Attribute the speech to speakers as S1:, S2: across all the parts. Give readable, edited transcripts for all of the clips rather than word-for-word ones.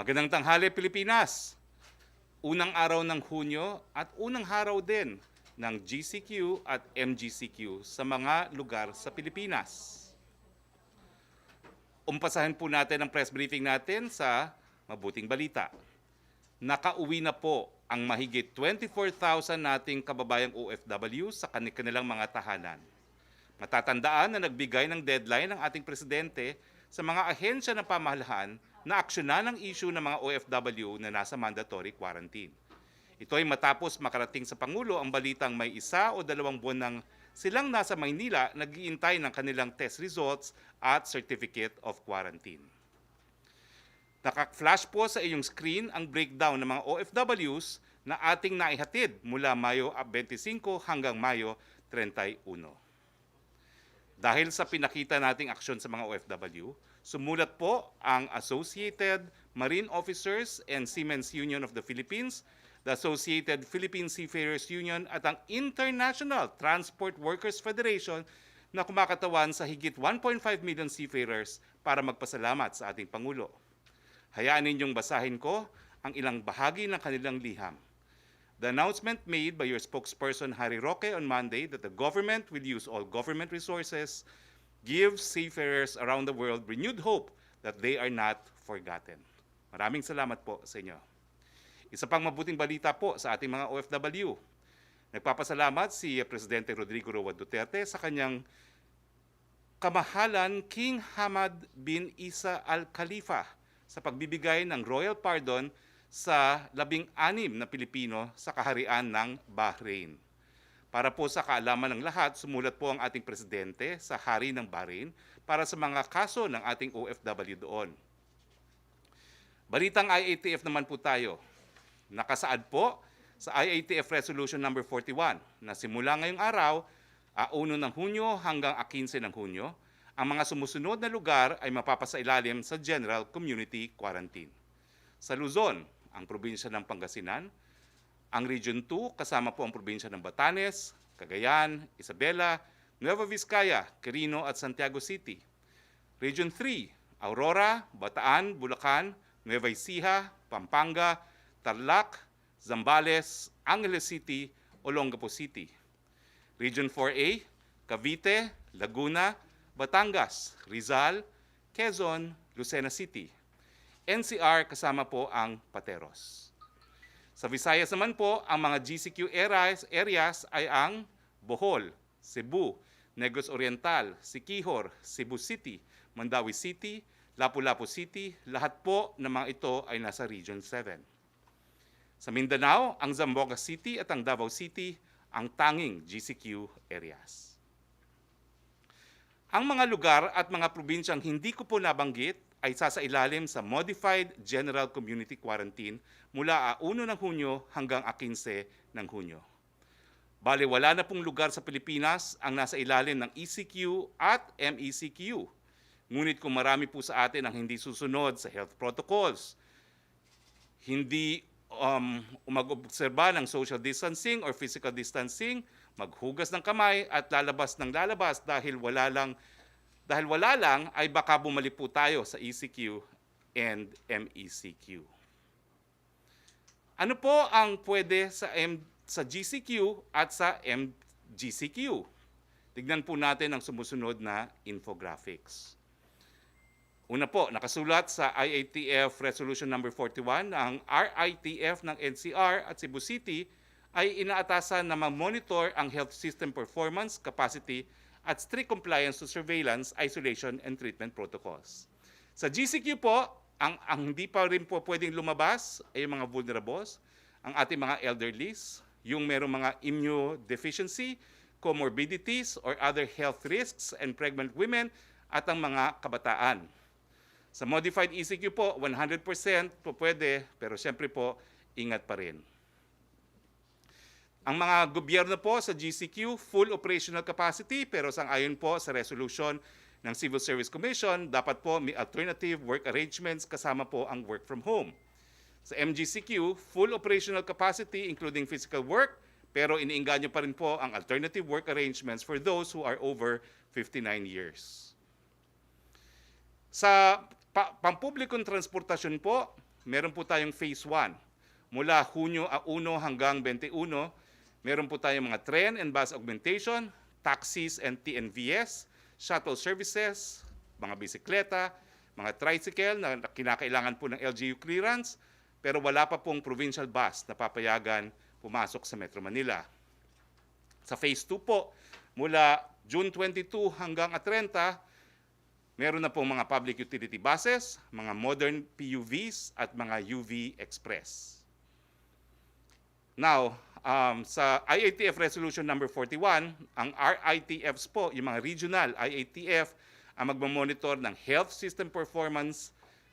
S1: Magandang tanghali, Pilipinas! Unang araw ng Hunyo at unang araw din ng GCQ at MGCQ sa mga lugar sa Pilipinas. Umpasahin po natin ang press briefing natin sa mabuting balita. Nakauwi na po ang mahigit 24,000 nating kababayang OFW sa kanilang mga tahanan. Matatandaan na nagbigay ng deadline ng ating presidente sa mga ahensya ng pamahalaan na aksyonan ang issue ng mga OFW na nasa mandatory quarantine. Ito ay matapos makarating sa Pangulo ang balitang may 1 o 2 buwan nang silang nasa Maynila nag-iintay ng kanilang test results at certificate of quarantine. Naka-flash po sa iyong screen ang breakdown ng mga OFWs na ating naihatid mula Mayo 25 hanggang Mayo 31. Dahil sa pinakita nating aksyon sa mga OFW, sumulat po ang Associated Marine Officers and Seamen's Union of the Philippines, the Associated Philippine Seafarers Union at ang International Transport Workers Federation na kumakatawan sa higit 1.5 million seafarers para magpasalamat sa ating Pangulo. Hayaan ninyong basahin ko ang ilang bahagi ng kanilang liham. The announcement made by your spokesperson Harry Roque on Monday that the government will use all government resources gives seafarers around the world renewed hope that they are not forgotten. Maraming salamat po sa inyo. Isa pang mabuting balita po sa ating mga OFW. Nagpapasalamat si Presidente Rodrigo Roa Duterte sa kanyang kamahalan King Hamad bin Isa Al Khalifa sa pagbibigay ng royal pardon sa 16 na Pilipino sa kaharian ng Bahrain. Para po sa kaalaman ng lahat, sumulat po ang ating presidente sa hari ng Bahrain para sa mga kaso ng ating OFW doon. Balitang IATF naman po tayo. Nakasaad po sa IATF Resolution number 41 na simula ngayong araw, 1 ng Hunyo hanggang 15 ng Hunyo, ang mga sumusunod na lugar ay mapapasailalim sa General Community Quarantine. Sa Luzon, ang probinsya ng Pangasinan, ang Region 2 kasama po ang probinsya ng Batanes, Cagayan, Isabela, Nueva Vizcaya, Quirino at Santiago City. Region 3, Aurora, Bataan, Bulacan, Nueva Ecija, Pampanga, Tarlac, Zambales, Angeles City, Olongapo City. Region 4A, Cavite, Laguna, Batangas, Rizal, Quezon, Lucena City. NCR kasama po ang Pateros. Sa Visayas naman po, ang mga GCQ areas ay ang Bohol, Cebu, Negros Oriental, Siquijor, Cebu City, Mandawi City, Lapu-Lapu City, lahat po ng mga ito ay nasa Region 7. Sa Mindanao, ang Zamboanga City at ang Davao City ang tanging GCQ areas. Ang mga lugar at mga probinsyang hindi ko po nabanggit ay sasailalim sa Modified General Community Quarantine mula 1 ng Hunyo hanggang 15 ng Hunyo. Bale, wala na pong lugar sa Pilipinas ang nasa ilalim ng ECQ at MECQ. Ngunit kung marami po sa atin ang hindi susunod sa health protocols, hindi mag-obserba ng social distancing or physical distancing, maghugas ng kamay at lalabas ng lalabas dahil wala lang ay baka bumalik po tayo sa ECQ and MECQ. Ano po ang pwede sa GCQ at sa MGCQ? Tignan po natin ang sumusunod na infographics. Una po, nakasulat sa IATF Resolution number 41 na ang RITF ng NCR at Cebu City ay inaatasan na ma-monitor ang health system performance, capacity, at strict compliance to surveillance, isolation, and treatment protocols. Sa GCQ po, ang hindi pa rin po pwedeng lumabas ay yung mga vulnerables, ang ating mga elderlies, yung merong mga immunodeficiency, comorbidities, or other health risks, and pregnant women, at ang mga kabataan. Sa modified ECQ po, 100% po pwede, pero siyempre po, ingat pa rin. Ang mga gobyerno po sa GCQ, full operational capacity, pero sang-ayon po sa resolution ng Civil Service Commission, dapat po may alternative work arrangements kasama po ang work from home. Sa MGCQ, full operational capacity including physical work, pero iniinganyo pa rin po ang alternative work arrangements for those who are over 59 years. Sa pampublikong transportasyon po, meron po tayong phase 1. Mula Hunyo 1 hanggang 21, meron po tayong mga train and bus augmentation, taxis and TNVS, shuttle services, mga bisikleta, mga tricycle na kinakailangan po ng LGU clearance, pero wala pa pong provincial bus na papayagan pumasok sa Metro Manila. Sa phase 2 po, mula June 22 hanggang 30, meron na pong mga public utility buses, mga modern PUVs at mga UV Express. Now, sa IATF Resolution number 41, ang RITFs po, yung mga regional IATF, ang magmamonitor ng health system performance,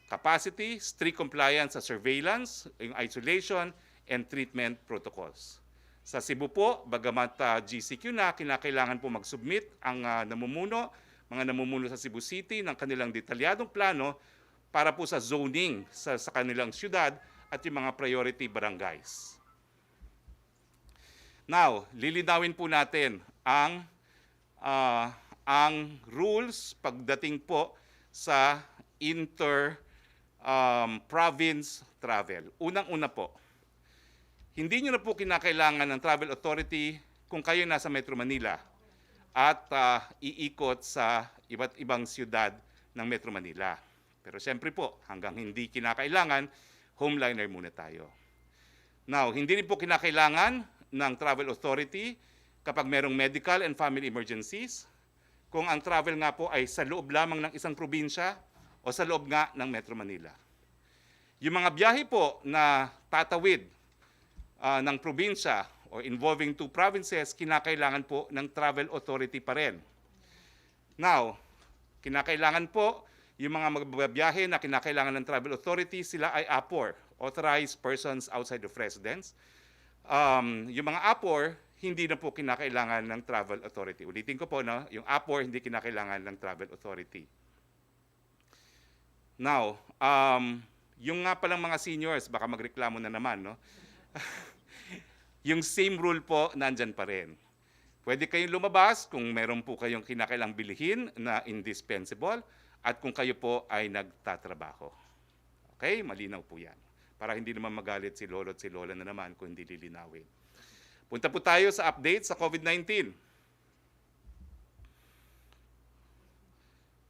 S1: capacity, strict compliance sa surveillance, yung isolation, and treatment protocols. Sa Cebu po, bagamat GCQ na, kinakailangan po mag-submit ang mga namumuno sa Cebu City ng kanilang detalyadong plano para po sa zoning sa kanilang syudad at yung mga priority barangays. Now, lilinawin po natin ang rules pagdating po sa inter-province travel. Unang-una po, hindi nyo na po kinakailangan ng travel authority kung kayo nasa Metro Manila at iikot sa iba't ibang siyudad ng Metro Manila. Pero siyempre po, hanggang hindi kinakailangan, homeliner muna tayo. Now, hindi rin po kinakailangan ng travel authority kapag merong medical and family emergencies, kung ang travel nga po ay sa loob lamang ng isang probinsya o sa loob nga ng Metro Manila. Yung mga biyahe po na tatawid ng probinsya o involving 2 provinces, kinakailangan po ng travel authority pa rin. Now, kinakailangan po yung mga magbabiyahe na kinakailangan ng travel authority, sila ay APOR, Authorized Persons Outside of Residence. Yung mga APOR, hindi na po kinakailangan ng travel authority. Ulitin ko po, no? Yung APOR, hindi kinakailangan ng travel authority. Now, yung nga palang mga seniors, baka magreklamo na naman, no? Yung same rule po, nandyan pa rin. Pwede kayong lumabas kung meron po kayong kinakailang bilihin na indispensable at kung kayo po ay nagtatrabaho. Okay? Malinaw po yan. Para hindi naman magalit si lolo at si lola na naman kung hindi lilinawin. Punta po tayo sa update sa COVID-19.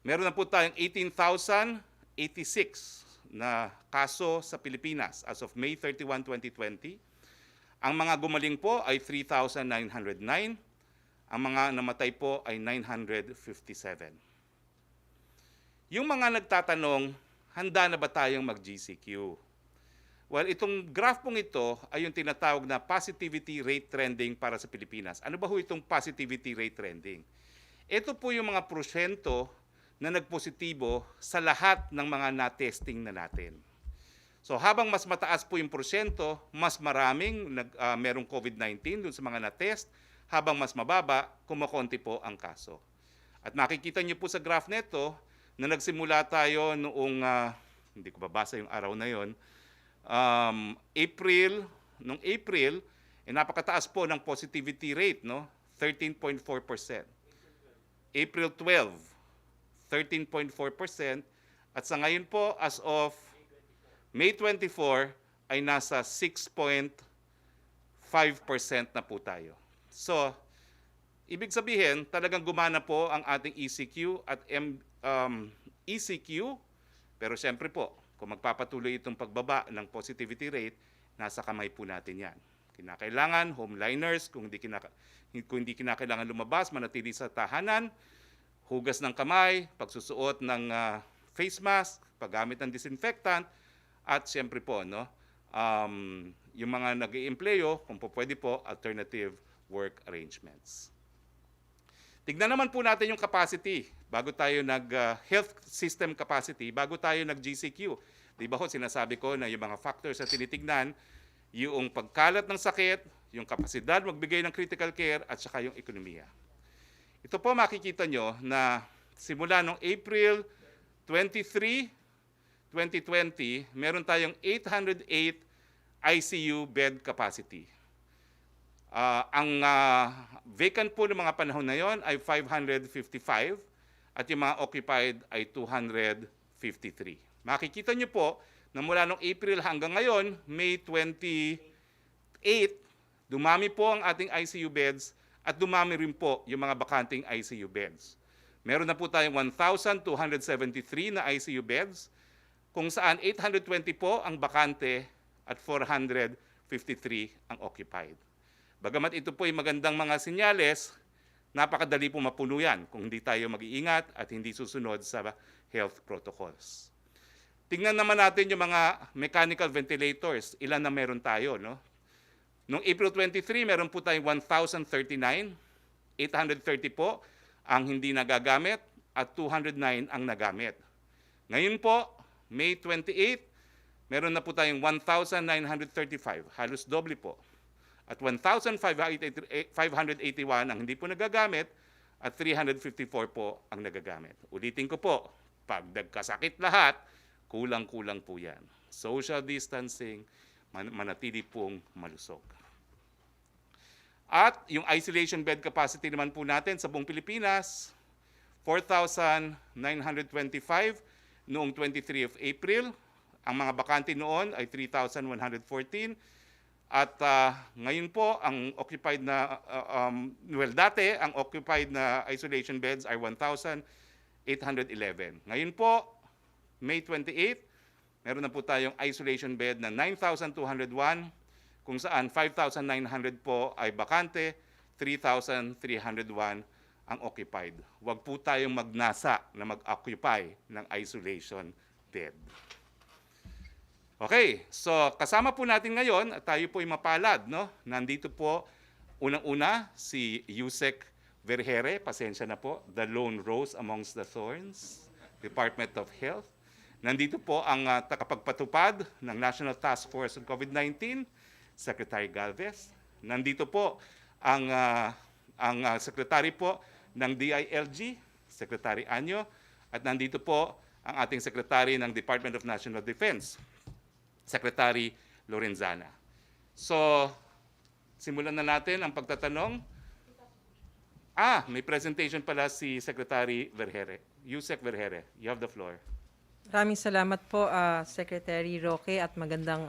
S1: Meron na po tayong 18,086 na kaso sa Pilipinas as of May 31, 2020. Ang mga gumaling po ay 3,909. Ang mga namatay po ay 957. Yung mga nagtatanong, handa na ba tayong mag-GCQ? Well, itong graph pong ito ay yung tinatawag na positivity rate trending para sa Pilipinas. Ano ba ho itong positivity rate trending? Ito po yung mga porsyento na nagpositibo sa lahat ng mga na-testing na natin. So habang mas mataas po yung porsyento, mas maraming merong COVID-19 dun sa mga na-test, habang mas mababa, kumakonti po ang kaso. At makikita niyo po sa graph nito na nagsimula tayo noong, hindi ko babasa yung araw na yon, noong April, napakataas po ng positivity rate, no? 13.4%. April 12, 13.4%. At sa ngayon po, as of May 24, ay nasa 6.5% na po tayo. So, ibig sabihin, talagang gumana po ang ating ECQ at ECQ, pero siyempre po, kung magpapatuloy itong pagbaba ng positivity rate, nasa kamay po natin yan. Kinakailangan, homeliners, kung hindi kinakailangan lumabas, manatili sa tahanan, hugas ng kamay, pagsusuot ng face mask, paggamit ng disinfectant, at siyempre po, no, yung mga nag-iempleyo, kung po pwede po, alternative work arrangements. Tignan naman po natin yung capacity, bago tayo health system capacity, bago tayo nag-GCQ. Di ba ho, sinasabi ko na yung mga factors na tinitignan, yung pagkalat ng sakit, yung kapasidad magbigay ng critical care, at saka yung ekonomiya. Ito po makikita nyo na simula noong April 23, 2020, meron tayong 808 ICU bed capacity. Ang vacant po ng mga panahon na yon ay 555 at yung mga occupied ay 253. Makikita nyo po na mula noong April hanggang ngayon, May 28, dumami po ang ating ICU beds at dumami rin po yung mga bakanting ICU beds. Meron na po tayong 1,273 na ICU beds, kung saan 820 po ang bakante at 453 ang occupied. Bagamat ito po ay magandang mga senyales, napakadali po mapuno yan kung hindi tayo mag-iingat at hindi susunod sa health protocols. Tingnan naman natin yung mga mechanical ventilators, ilan na meron tayo, no? Noong April 23, meron po tayong 1,039, 830 po ang hindi nagagamit at 209 ang nagamit. Ngayon po, May 28, meron na po tayong 1,935, halos doble po. At 1,581 ang hindi po nagagamit at 354 po ang nagagamit. Ulitin ko po, pag nagkasakit lahat, kulang-kulang po yan. Social distancing, manatili pong malusog. At yung isolation bed capacity naman po natin sa buong Pilipinas, 4,925 noong 23 of April. Ang mga bakante noon ay 3,114. At ngayon po, ang occupied na, dati, ang occupied na isolation beds ay 1,811. Ngayon po, May 28, meron na po tayong isolation bed na 9,201, kung saan 5,900 po ay bakante, 3,301 ang occupied. Huwag po tayong magnasa na mag-occupy ng isolation bed. Okay, so kasama po natin ngayon, at tayo po ay mapalad, no? Nandito po, unang-una, si Yusek Vergere, pasensya na po, the lone rose amongst the thorns, Department of Health. Nandito po ang takapagpatupad ng National Task Force on COVID-19, Secretary Galvez. Nandito po ang Secretary po ng DILG, Secretary Anyo, at nandito po ang ating Secretary ng Department of National Defense, Secretary Lorenzana. So, simulan na natin ang pagtatanong. May presentation pala si Secretary Vergere. Yusek Vergere, you have the floor.
S2: Maraming salamat po, Secretary Roque, at magandang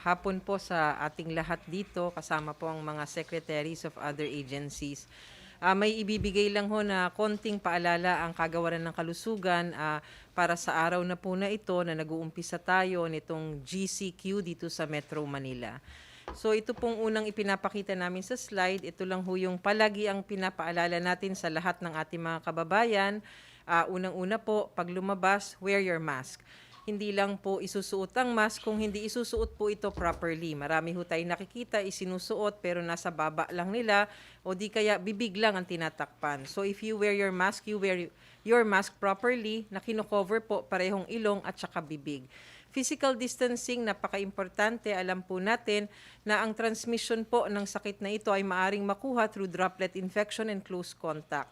S2: hapon po sa ating lahat dito, kasama po ang mga secretaries of other agencies. May ibibigay lang ho na konting paalala ang Kagawaran ng Kalusugan para sa araw na po na ito na nag-uumpisa tayo nitong GCQ dito sa Metro Manila. So ito pong unang ipinapakita namin sa slide, ito lang ho yung palagi ang pinapaalala natin sa lahat ng ating mga kababayan. Unang-una po, pag lumabas, wear your mask. Hindi lang po isusuot ang mask kung hindi isusuot po ito properly. Marami ho tayong nakikita, isinusuot pero nasa baba lang nila o di kaya bibig lang ang tinatakpan. So if you wear your mask, you wear your mask properly na kino-cover po parehong ilong at saka bibig. Physical distancing, napaka-importante. Alam po natin na ang transmission po ng sakit na ito ay maaring makuha through droplet infection and close contact.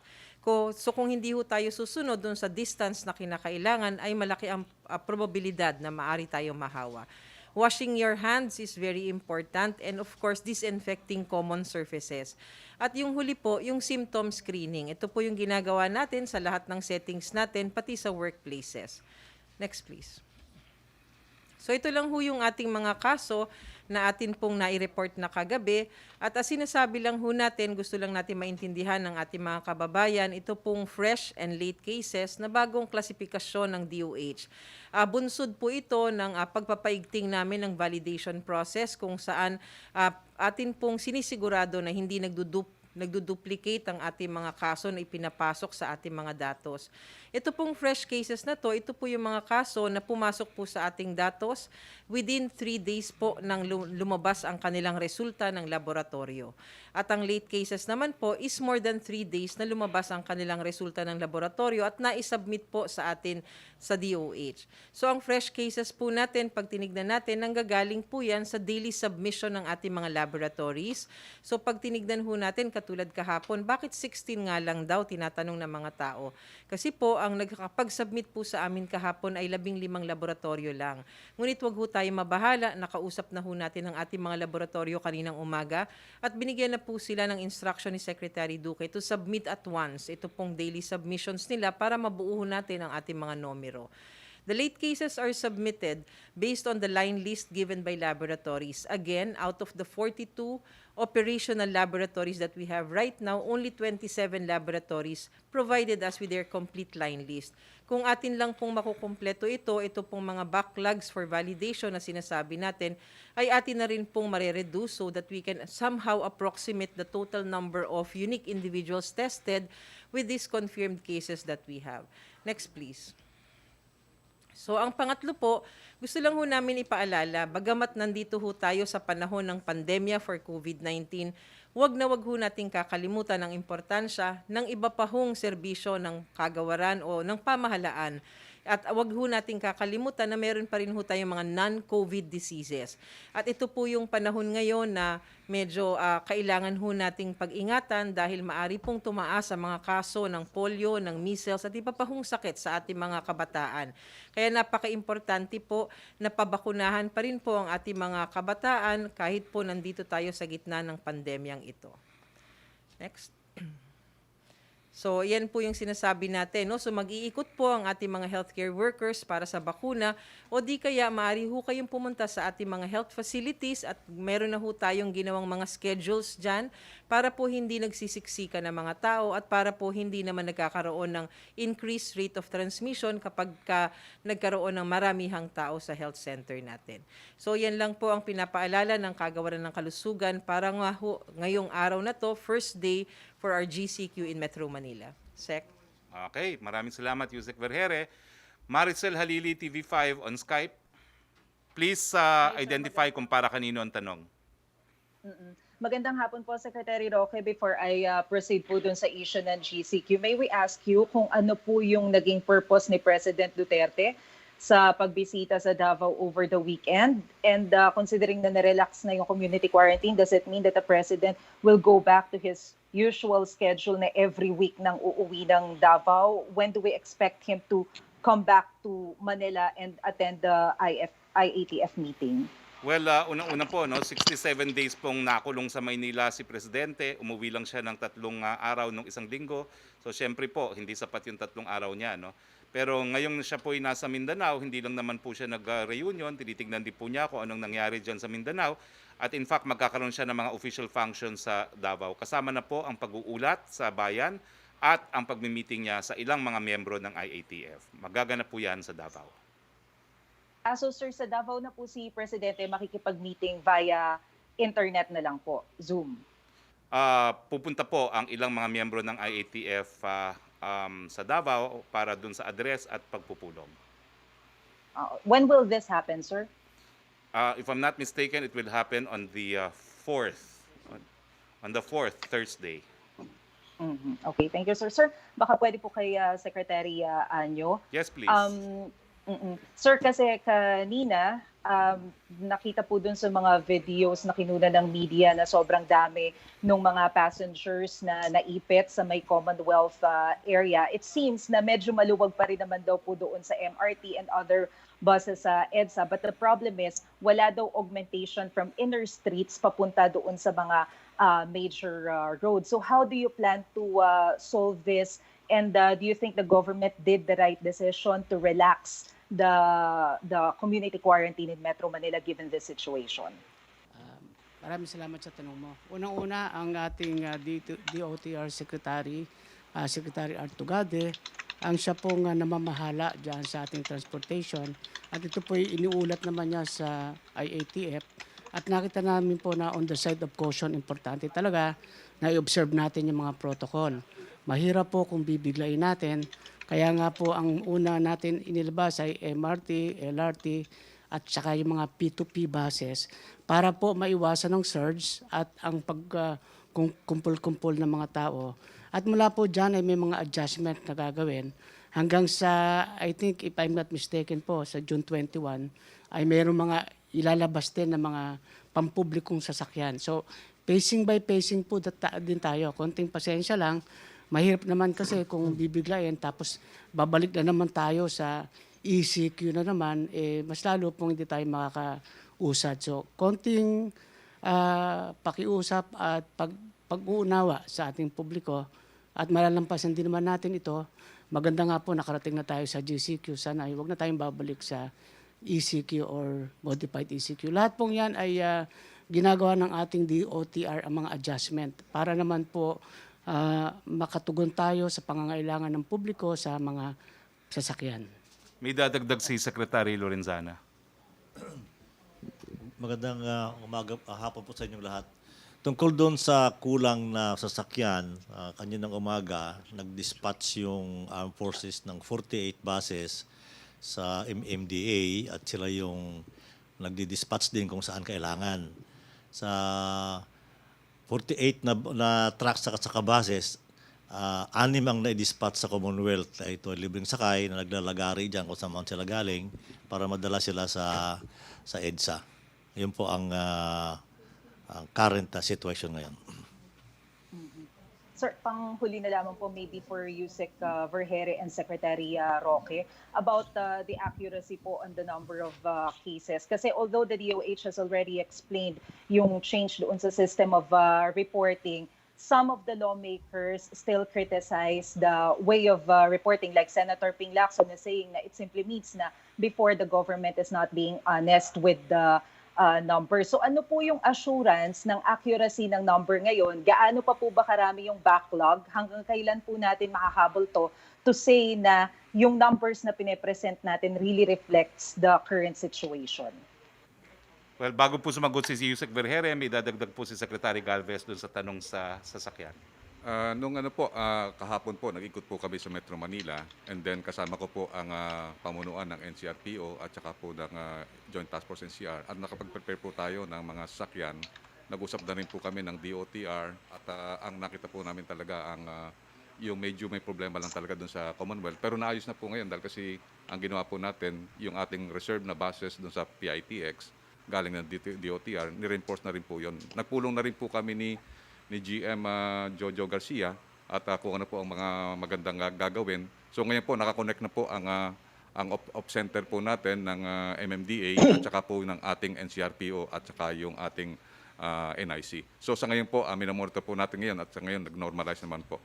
S2: So kung hindi ho tayo susunod dun sa distance na kinakailangan, ay malaki ang probabilidad na maari tayong mahawa. Washing your hands is very important, and of course, disinfecting common surfaces. At yung huli po, yung symptom screening. Ito po yung ginagawa natin sa lahat ng settings natin, pati sa workplaces. Next, please. So ito lang ho yung ating mga kaso na atin pong nai-report na kagabi. At as sinasabi lang ho natin, gusto lang natin maintindihan ng ating mga kababayan, ito pong fresh and late cases na bagong klasifikasyon ng DOH. Bunsod po ito ng pagpapaigting namin ng validation process kung saan atin pong sinisigurado na hindi nagduduplicate ang ating mga kaso na ipinapasok sa ating mga datos. Ito pong fresh cases na to, ito po yung mga kaso na pumasok po sa ating datos within 3 days po nang lumabas ang kanilang resulta ng laboratorio. At ang late cases naman po is more than 3 days na lumabas ang kanilang resulta ng laboratorio at na-submit po sa atin sa DOH. So ang fresh cases po natin, pag tinignan natin, nanggagaling po yan sa daily submission ng ating mga laboratories. So pag tinignan ho natin, katulad kahapon, bakit 16 nga lang daw, tinatanong ng mga tao? Kasi po, ang nagkakapag-submit po sa amin kahapon ay 15 laboratorio lang. Ngunit wag ho tayo mabahala, nakausap na ho natin ang ating mga laboratorio kaninang umaga at binigyan na po sila ng instruction ni Secretary Duque to submit at once ito pong daily submissions nila para mabuo natin ang ating mga numero. The late cases are submitted based on the line list given by laboratories. Again, out of the 42 operational laboratories that we have right now, only 27 laboratories provided us with their complete line list. Kung atin lang pong makukumpleto ito pong mga backlogs for validation na sinasabi natin, ay atin na rin pong marereduce so that we can somehow approximate the total number of unique individuals tested with these confirmed cases that we have. Next, please. So ang pangatlo po, gusto lang ho namin ipaalala, bagamat nandito ho tayo sa panahon ng pandemya for COVID-19, wag ho nating kakalimutan ang importansya ng iba pa hong serbisyo ng kagawaran o ng pamahalaan. At wag ho nating kakalimutan na meron pa rin ho tayong mga non-COVID diseases. At ito po yung panahon ngayon na medyo kailangan ho nating pag-ingatan dahil maari pong tumaas ang mga kaso ng polio, ng measles at iba pa hong sakit sa ating mga kabataan. Kaya napaka-importante po na pabakunahan pa rin po ang ating mga kabataan kahit po nandito tayo sa gitna ng pandemyang ito. Next. So, yan po yung sinasabi natin. No? So, mag-iikot po ang ating mga healthcare workers para sa bakuna o di kaya maaari ho kayong pumunta sa ating mga health facilities at meron na ho tayong ginawang mga schedules dyan para po hindi nagsisiksika ng mga tao at para po hindi naman nagkakaroon ng increased rate of transmission kapag nagkaroon ng maramihang tao sa health center natin. So, yan lang po ang pinapaalala ng Kagawaran ng Kalusugan para nga ho, ngayong araw na to, first day for our GCQ in Metro Manila. Sec.
S1: Okay, maraming salamat, Yusek Vergere. Maricel Halili, TV5 on Skype. Please identify kung para kanino ang tanong.
S3: Magandang hapon po, Secretary Roque. Before I proceed po dun sa issue ng GCQ, may we ask you kung ano po yung naging purpose ni President Duterte sa pagbisita sa Davao over the weekend? And considering na na-relax na yung community quarantine, does it mean that the President will go back to his usual schedule na every week nang uuwi ng Davao? When do we expect him to come back to Manila and attend the IATF meeting?
S1: Well, unang-una po, 67 days pong nakulong sa Maynila si Presidente. Umuwi lang siya ng 3 araw nung isang linggo. So, syempre po, hindi sapat yung 3 araw niya. No? Pero ngayong siya po ay nasa Mindanao, hindi lang naman po siya nag-reunion. Tinitignan din po niya kung anong nangyari dyan sa Mindanao. At in fact, magkakaroon siya ng mga official functions sa Davao. Kasama na po ang pag-uulat sa Bayan at ang pagmi-meeting niya sa ilang mga miyembro ng IATF. Magaganap po yan sa Davao.
S3: So sir, sa Davao na po si Presidente makikipag-meeting via internet na lang po, Zoom?
S1: Pupunta po ang ilang mga miyembro ng IATF sa Davao para dun sa address at pagpupulong.
S3: When will this happen, sir?
S1: If I'm not mistaken, it will happen on the 4th. On the 4th, Thursday.
S3: Okay, thank you, sir. Sir, baka pwede po kay Secretary Anyo.
S1: Yes, please.
S3: Sir, kasi kanina, nakita po dun sa mga videos na kinuna ng media na sobrang dami ng mga passengers na naipit sa may Commonwealth area. It seems na medyo maluwag pa rin naman daw po doon sa MRT and other buses sa EDSA. But the problem is, wala daw augmentation from inner streets papunta doon sa mga major roads. So how do you plan to solve this? And do you think the government did the right decision to relax the community quarantine in Metro Manila given this situation?
S4: Maraming salamat sa tanong mo. Unang-una, ang ating DOTR Secretary, Secretary Artugade, ang siya pong namamahala dyan sa ating transportation. At ito po iniulat naman niya sa IATF. At nakita namin po na on the side of caution, importante talaga na i-observe natin yung mga protocol. Mahirap po kung bibiglayin natin. Kaya nga po ang una natin inilabas ay MRT, LRT at saka yung mga P2P buses para po maiwasan ng surge at ang pagkumpul-kumpul ng mga tao. At mula po dyan ay may mga adjustment na gagawin hanggang sa, I think if I'm not mistaken po, sa June 21 ay mayroong mga ilalabas din ng mga pampublikong sasakyan. So pacing by pacing po din tayo. Konting pasensya lang. Mahirap naman kasi kung bibiglayin tapos babalik na naman tayo sa ECQ na naman, mas lalo pong hindi tayo makakausad. So, konting pakiusap at pag-uunawa sa ating publiko at malalampasan din naman natin ito, maganda nga po nakarating na tayo sa GCQ. Sana ay huwag na tayong babalik sa ECQ or modified ECQ. Lahat pong yan ay ginagawa ng ating DOTR ang mga adjustment para naman po makatugon tayo sa pangangailangan ng publiko sa mga sasakyan.
S1: May dadagdag si Secretary Lorenzana.
S5: Magandang hapon po sa inyong lahat. Tungkol doon sa kulang na sasakyan, kaninang umaga, nag-dispatch yung Armed Forces ng 48 bases sa MMDA at sila yung nagdi-dispatch din kung saan kailangan. Sa 48 na trucks at saka bases, 6 ang na-dispatch sa Commonwealth. Ito ay libreng sakay na naglalagari dyan kung saan sila galing para madala sila sa EDSA. Yun po ang current situation ngayon.
S3: Sir, panghuli na lamang po maybe for Yusek Vergere and Secretary Roque about the accuracy po on the number of cases. Kasi although the DOH has already explained yung change doon sa system of reporting, some of the lawmakers still criticize the way of reporting, like Senator Ping Lacson is saying na it simply means na before the government is not being honest with the number. So ano po yung assurance ng accuracy ng number ngayon? Gaano pa po ba karami yung backlog? Hanggang kailan po natin makahabol to say na yung numbers na pine-present natin really reflects the current situation?
S1: Well, bago po sumagot si Yusek Vergere, may dadagdag po si Secretary Galvez doon sa tanong sa sasakyan.
S6: Kahapon po, nag-ikot po kami sa Metro Manila and then kasama ko po ang pamunuan ng NCRPO at saka po ng Joint Task Force NCR at nakapag-prepare po tayo ng mga sasakyan. Nag-usap na rin po kami ng DOTR at ang nakita po namin talaga yung medyo may problema lang talaga doon sa Commonwealth. Pero naayos na po ngayon dahil kasi ang ginawa po natin, yung ating reserve na bases doon sa PITX galing ng DOTR, ni-reinforce na rin po yun. Nagpulong na rin po kami ni GM Jojo Garcia at kung ano po ang mga magandang gagawin. So ngayon po nakakonect na po ang op center po natin ng MMDA at saka po ng ating NCRPO at saka yung ating NIC. So sa ngayon po minomonitor po natin ngayon at sa ngayon nag-normalize naman po.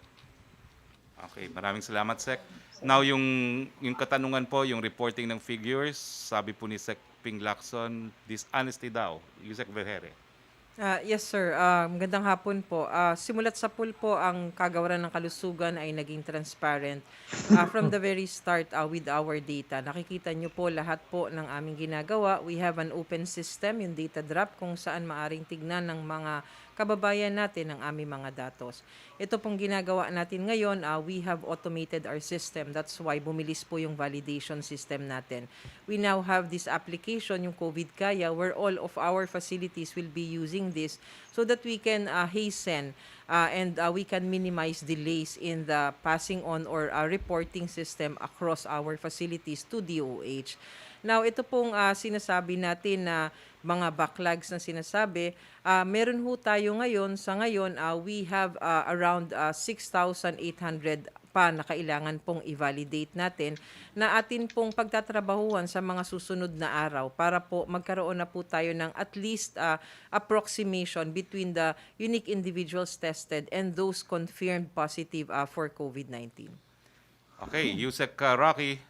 S1: Okay, maraming salamat, Sec. Now, yung katanungan po, yung reporting ng figures, sabi po ni Sec Ping Lacson, dishonesty daw. Yusek Vergere.
S2: Yes, sir. Magandang hapon po. Simulat sa pool po, ang kagawaran ng kalusugan ay naging transparent. From the very start with our data, nakikita nyo po lahat po ng aming ginagawa. We have an open system, yung data drop, kung saan maaring tignan ng mga kababayan natin ang aming mga datos. Ito pong ginagawa natin ngayon, we have automated our system. That's why bumilis po yung validation system natin. We now have this application, yung COVID Kaya, where all of our facilities will be using this so that we can hasten and we can minimize delays in the passing on or reporting system across our facilities to DOH. Now, ito pong sinasabi natin na mga backlogs na sinasabi, meron ho tayo ngayon, sa ngayon, we have around 6,800 pa na kailangan pong i-validate natin na atin pong pagtatrabahuan sa mga susunod na araw para po magkaroon na po tayo ng at least approximation between the unique individuals tested and those confirmed positive for COVID-19.
S1: Okay, Yusek Rocky.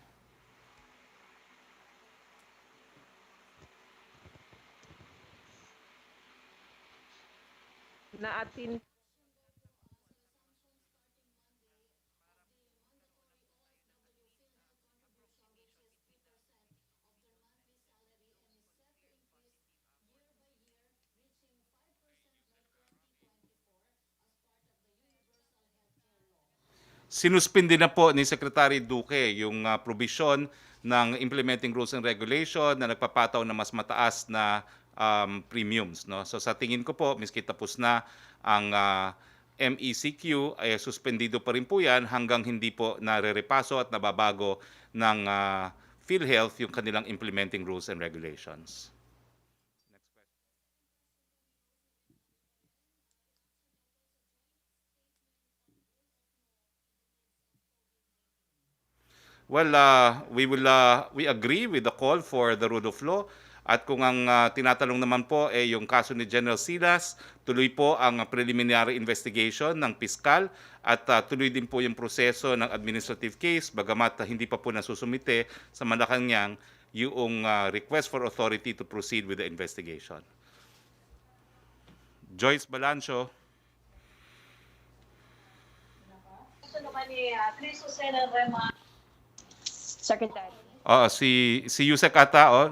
S2: Na atin
S1: Sinuspindi na po ni Secretary Duque yung provision ng implementing rules and regulation na nagpapataw na mas mataas na premiums. No? So sa tingin ko po, miski tapos na ang MECQ, ay suspendido pa rin po yan hanggang hindi po nare-repaso at nababago ng PhilHealth yung kanilang implementing rules and regulations. Well, we agree with the call for the rule of law. At kung ang tinatanong naman po ay yung kaso ni General Silas, tuloy po ang preliminary investigation ng piskal at tuloy din po yung proseso ng administrative case bagamat hindi pa po nasusumite sa Malacanang yung request for authority to proceed with the investigation. Joyce Balancho.
S3: Secretary.
S1: Si Yusek ata,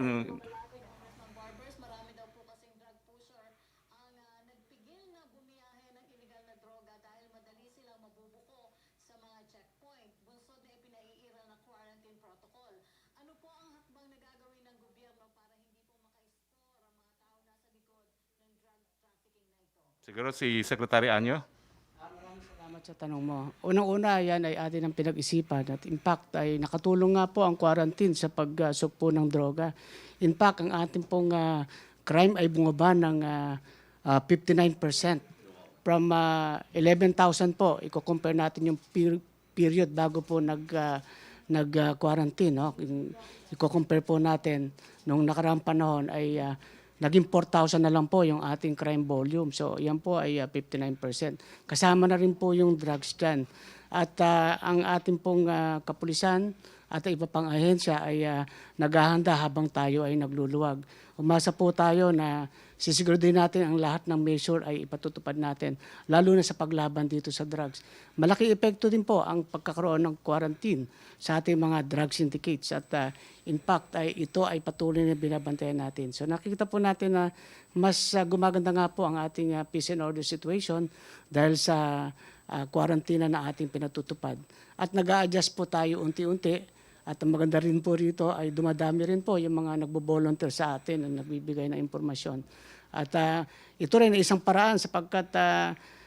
S7: Marami daw po kasing drug pusher ang nagpigil na bumiyahe ng illegal na droga dahil madali silang mabubuko sa mga checkpoint. Bunsod na ipinaiira na quarantine protocol. Ano po ang hakbang na gagawin ng gobyerno para hindi po maka-score ang mga tao nasa likod ng drug trafficking na ito?
S1: siguro si Secretary Anyo.
S4: Maraming salamat sa tanong mo. Unang-una, yan ay atin ang pinag-isipan at in fact ay nakatulong nga po ang quarantine sa pagsukpo ng droga. In fact, ang ating pong crime ay bumaba ng 59%. From 11,000 po, i-compare natin yung period bago po nag-quarantine. No? I-compare po natin nung nakaraang panahon ay naging 4,000 na lang po yung ating crime volume. So yan po ay 59%. Kasama na rin po yung drugs dyan. At ang ating pong kapulisan at iba pang ahensya ay naghahanda habang tayo ay nagluluwag. Umasa po tayo na sisiguraduhin natin ang lahat ng measure ay ipatutupad natin, lalo na sa paglaban dito sa drugs. Malaki epekto din po ang pagkakaroon ng quarantine sa ating mga drug syndicates at in fact ito ay patuloy na binabantayan natin. So nakikita po natin na mas gumaganda nga po ang ating peace and order situation dahil sa quarantine na ating pinatutupad. At nag-a-adjust po tayo unti-unti. At ang maganda rin po rito ay dumadami rin po yung mga nagbo-volunteer sa atin na nagbibigay ng impormasyon. At ito rin ay isang paraan sapagkat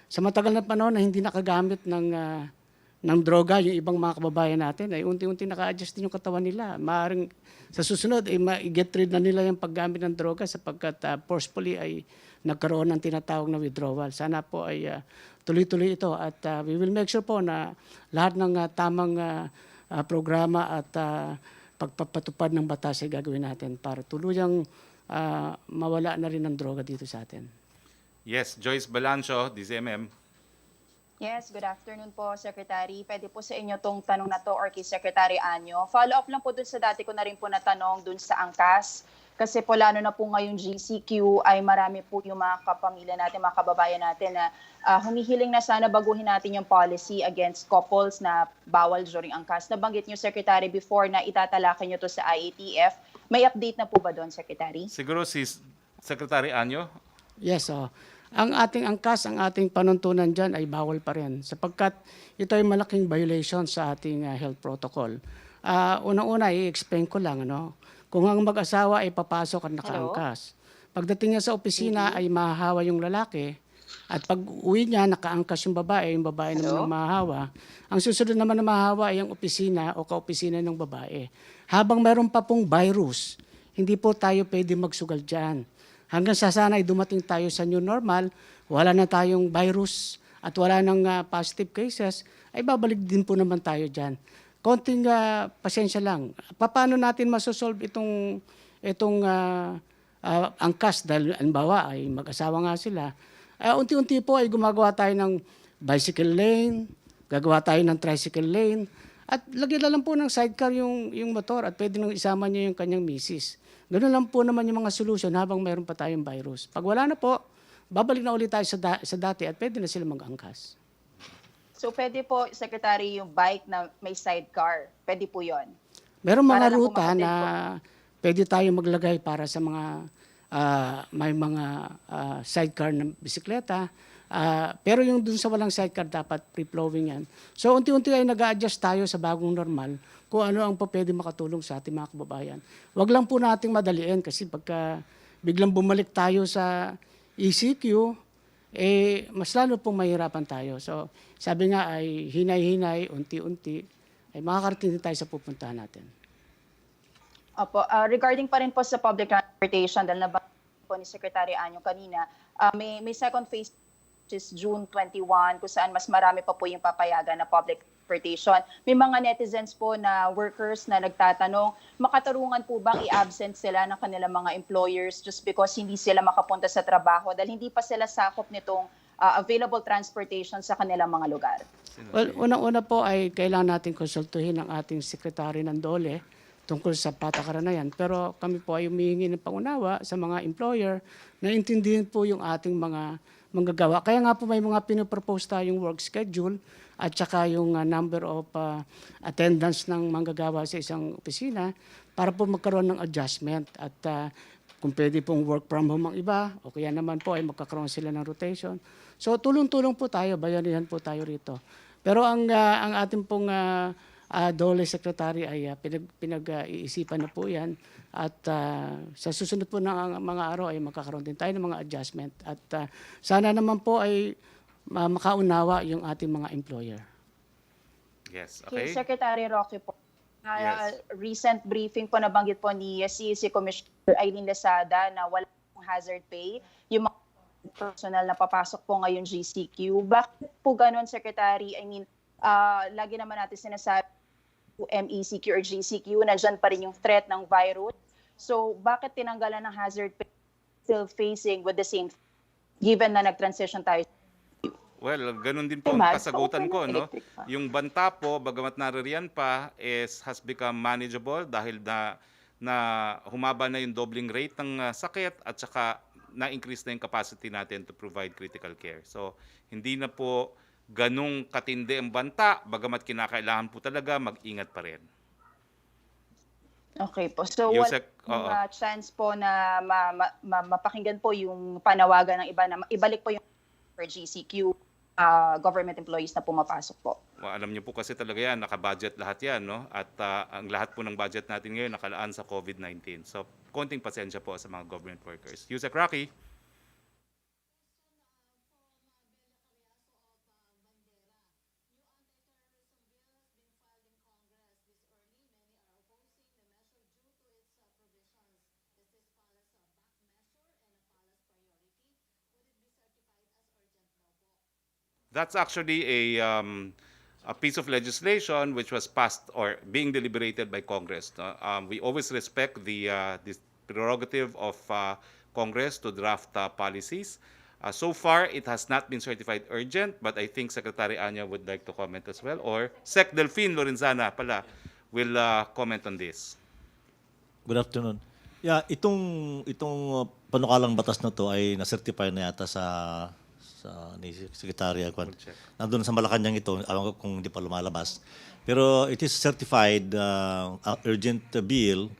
S4: sa matagal na panahon na hindi nakagamit ng droga yung ibang mga kababayan natin ay unti-unti naka-adjust din yung katawan nila. Maaaring sa susunod ay ma-get rid na nila yung paggamit ng droga sapagkat forcefully ay nagkaroon ng tinatawag na withdrawal. Sana po ay tuloy-tuloy ito at we will make sure po na lahat ng tamang programa at pagpapatupad ng batas ay gagawin natin para tuluyang mawala na rin ng droga dito sa atin.
S1: Yes, Joyce Balancho, DZMM.
S8: Yes, good afternoon po, Secretary. Pwede po sa inyo tong tanong na to or kay Secretary Anyo. Follow up lang po dun sa dati ko na rin po natanong dun sa angkas. Kasi po lalo na po ngayong GCQ ay marami po yung mga kapamilya natin, mga kababayan natin na humihiling na sana baguhin natin yung policy against couples na bawal during angkas. Nabanggit niyo, Secretary, before na itatalakan niyo to sa IATF. May update na po ba doon, Secretary?
S1: Siguro si Secretary Anyo.
S4: Yes, ang ating angkas, ang ating panuntunan dyan ay bawal pa rin sapagkat ito ay malaking violation sa ating health protocol. Unang-una, i-explain ko lang, kung ang mag-asawa ay papasok at nakaangkas. Pagdating niya sa opisina ay mahahawa yung lalaki at pag uwi niya nakaangkas yung babae naman ang mahahawa. Ang susunod naman na mahahawa ay ang opisina o kaopisina ng babae. Habang meron pa pong virus, hindi po tayo pwede magsugal dyan. Hanggang sa sana ay dumating tayo sa new normal, wala na tayong virus at wala nang positive cases, ay babalik din po naman tayo dyan. Konting pasensya lang. Paano natin masosolve itong angkas dahil halimbawa ay mag-asawa nga sila. Unti-unti po ay gumagawa tayo ng bicycle lane, gagawa tayo ng tricycle lane, at lagyan na lang po ng sidecar yung motor at pwede nang isama niya yung kanyang misis. Ganun lang po naman yung mga solution habang mayroon pa tayong virus. Pag wala na po, babalik na ulit tayo sa dati at pwede na sila mag-angkas.
S8: So pwede po, Secretary, yung bike na may sidecar. Pwede po yon.
S4: Merong mga
S8: Para
S4: ruta
S8: lang
S4: na pwede tayo maglagay para sa mga may mga sidecar ng bisikleta. Pero yung dun sa walang sidecar, dapat free-flowing yan. So unti-unti ay nag-a-adjust tayo sa bagong normal kung ano ang pwede makatulong sa ating mga kababayan. Huwag lang po nating madaliin kasi pagka biglang bumalik tayo sa ECQ, mas lalo pong mahirapan tayo. So sabi nga ay hinay-hinay, unti-unti, ay makakarating din tayo sa pupuntahan natin.
S8: Opo, regarding pa rin po sa public transportation, dahil nabanggit po ni Secretary Anyo kanina, may second phase which is June 21, kung saan mas marami pa po yung papayagan na public transportation. May mga netizens po na workers na nagtatanong, makatarungan po bang i-absent sila ng kanilang mga employers just because hindi sila makapunta sa trabaho dahil hindi pa sila sakop nitong available transportation sa kanilang mga lugar?
S4: Well, unang-una po ay kailangan natin konsultuhin ang ating sekretary ng DOLE tungkol sa patakaran na yan. Pero kami po ay humihingi ng pangunawa sa mga employer na intindihin po yung ating mga manggagawa. Kaya nga po may mga pinopropose tayong work schedule at saka yung number of attendance ng manggagawa sa isang opisina para po magkaroon ng adjustment at kung pwede pong work from home ang iba o kaya naman po ay magkakaroon sila ng rotation. So tulong-tulong po tayo, bayanihan po tayo rito. Pero ang ating pong DOLE Secretary ay pinag-iisipan na po yan at sa susunod po ng mga araw ay magkakaroon din tayo ng mga adjustment at sana naman po ay makaunawa yung ating mga employer.
S1: Yes,
S8: Okay,
S1: okay.
S8: Secretary Roque po.
S1: Yes.
S8: Recent briefing po nabanggit po ni CEC Commissioner Eileen Lesada na wala pong hazard pay. Yung mga personal na papasok po ngayon GCQ. Bakit po ganun, Secretary? I mean, lagi naman natin sinasabi MECQ or GCQ, nandyan pa rin yung threat ng virus. So, bakit tinanggalan ng hazard pay still facing with the same, given na nag-transition tayo?
S1: Well, ganun din po ang kasagutan ko, no? Yung banta po, bagamat naririyan pa, has become manageable dahil na humaba na yung doubling rate ng sakit at saka na-increase na yung capacity natin to provide critical care. So, hindi na po ganung katindi ang banta, bagamat kinakailangan po talaga mag-ingat pa rin.
S8: Okay po. So,
S1: Yusek,
S8: wala chance po na mapakinggan po yung panawagan ng iba na ibalik po yung for GCQ government employees na pumapasok po.
S1: Well, alam niyo po kasi talaga yan, naka-budget lahat yan, no? At ang lahat po ng budget natin ngayon nakalaan sa COVID-19. So, konting pasensya po sa mga government workers. Yusek Rocky. That's actually a piece of legislation which was passed or being deliberated by Congress. No? We always respect this prerogative of Congress to draft policies. So far, it has not been certified urgent, but I think Secretary Anya would like to comment as well, or Sec Delphine Lorenzana pala will comment on this.
S5: Good afternoon. Yeah, itong panukalang batas na to ay na-certify na yata sa ni Secretary Kwan.
S1: check.
S5: Nandun sa Malacanang ito, alam ko kung hindi pa lumalabas. Pero it is certified urgent bill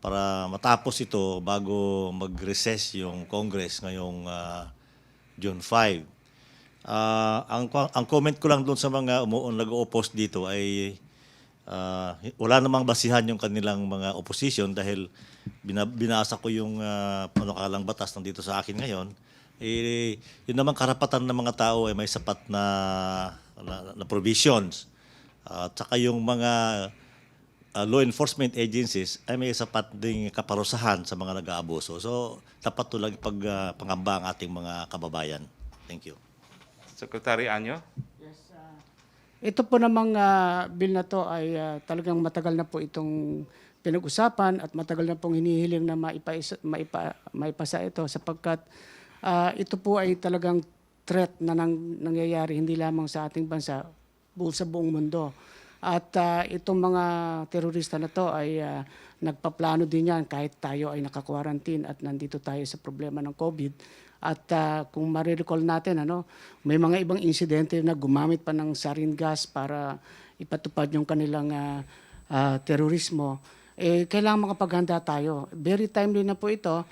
S5: para matapos ito bago mag-recess yung Congress ngayong June 5. Ang comment ko lang doon sa mga nag-o-oppose dito ay wala namang basihan yung kanilang mga opposition dahil binasa ko yung panukalang batas nandito sa akin ngayon. Yun naman karapatan ng mga tao ay may sapat na provisions. At saka yung mga law enforcement agencies ay may sapat ding kaparusahan sa mga nag-aabuso. So, dapat tulang pangamba ang ating mga kababayan. Thank you.
S1: Secretary Anyo?
S4: Ito po namang bill na to ay talagang matagal na po itong pinag-usapan at matagal na pong hinihiling na maipasa ito sapagkat ito po ay talagang threat na nangyayari hindi lamang sa ating bansa, sa buong mundo. At itong mga terorista na to ay nagpaplano din yan kahit tayo ay naka-quarantine at nandito tayo sa problema ng COVID. At kung marirecall natin, may mga ibang insidente na gumamit pa ng sarin gas para ipatupad yung kanilang terorismo. Kailangan makapaghanda tayo. Very timely na po ito.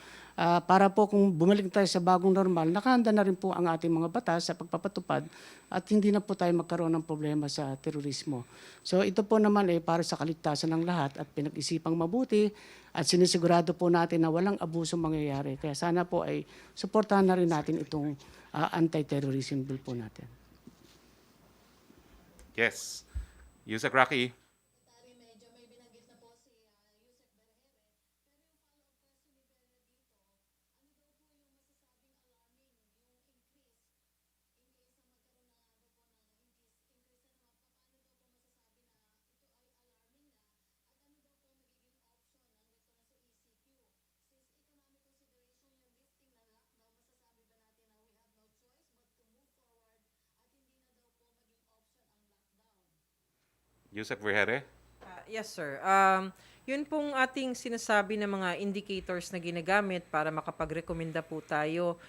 S4: Para po kung bumalik tayo sa bagong normal, nakahanda na rin po ang ating mga batas sa pagpapatupad at hindi na po tayo magkaroon ng problema sa terorismo. So ito po naman ay para sa kaligtasan ng lahat at pinag-isipang mabuti at sinisigurado po natin na walang abuso mangyayari. Kaya sana po ay suportahan na rin natin itong anti-terrorism bill po natin.
S1: Yes. Yusek Rocky? Yusek Vergere?
S2: Yes, sir. Yun pong ating sinasabi na mga indicators na ginagamit para makapagrekomenda po tayo,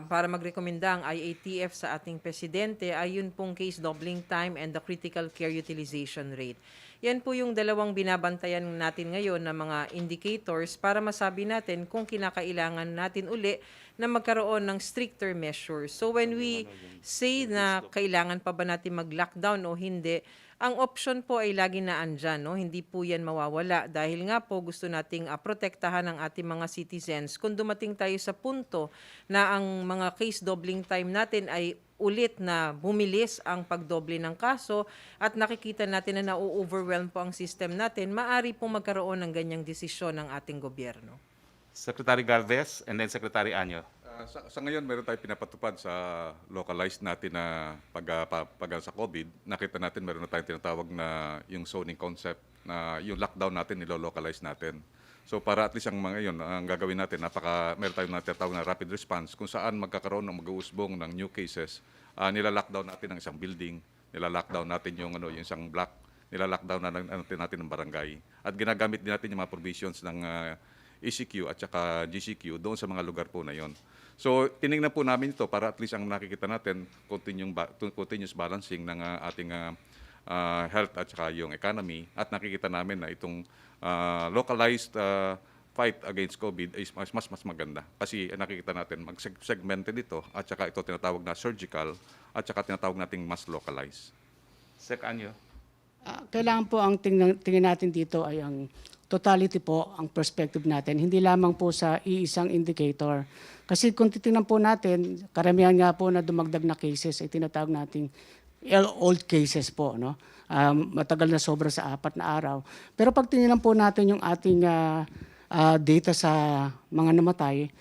S2: para magrekomenda ang IATF sa ating presidente ay yun pong case doubling time and the critical care utilization rate. Yan po yung dalawang binabantayan natin ngayon na mga indicators para masabi natin kung kinakailangan natin uli na magkaroon ng stricter measures. So when we say na kailangan pa ba natin mag-lockdown o hindi, ang option po ay lagi na andyan, no? Hindi po yan mawawala dahil nga po gusto nating protektahan ang ating mga citizens. Kung dumating tayo sa punto na ang mga case doubling time natin ay ulit na bumilis ang pagdoble ng kaso at nakikita natin na na-overwhelm po ang system natin, maaari pong magkaroon ng ganyang desisyon ng ating gobyerno.
S1: Secretary Galvez and then Secretary Anyo.
S6: Sa ngayon, meron tayo pinapatupad sa localized natin na pag sa COVID. Nakita natin meron na tayong tinatawag na yung zoning concept na yung lockdown natin, nilo-localize natin. So para at least ang mga yun, ang gagawin natin, meron tayong tinatawag na rapid response kung saan magkakaroon ng mag-uusbong ng new cases. Nila-lockdown natin ang isang building, nila-lockdown natin yung isang block, nila-lockdown natin ng barangay. At ginagamit din natin yung mga provisions ng ECQ at saka GCQ doon sa mga lugar po na yon. So, tinignan po namin ito para at least ang nakikita natin, continuous balancing ng ating health at saka yung economy. At nakikita namin na itong localized fight against COVID is mas maganda. Kasi nakikita natin, mag-segmented ito at saka ito tinatawag na surgical at saka tinatawag nating mas localized.
S1: Sec Anyo.
S4: Kailangan po ang tingin natin dito ay ang totality po, ang perspective natin, hindi lamang po sa iisang indicator. Kasi kung titingnan po natin, karamihan nga po na dumagdag na cases ay tinatawag nating old cases po, no? Matagal na sobra sa 4 na araw. Pero pag tingnan po natin yung ating data sa mga namatay,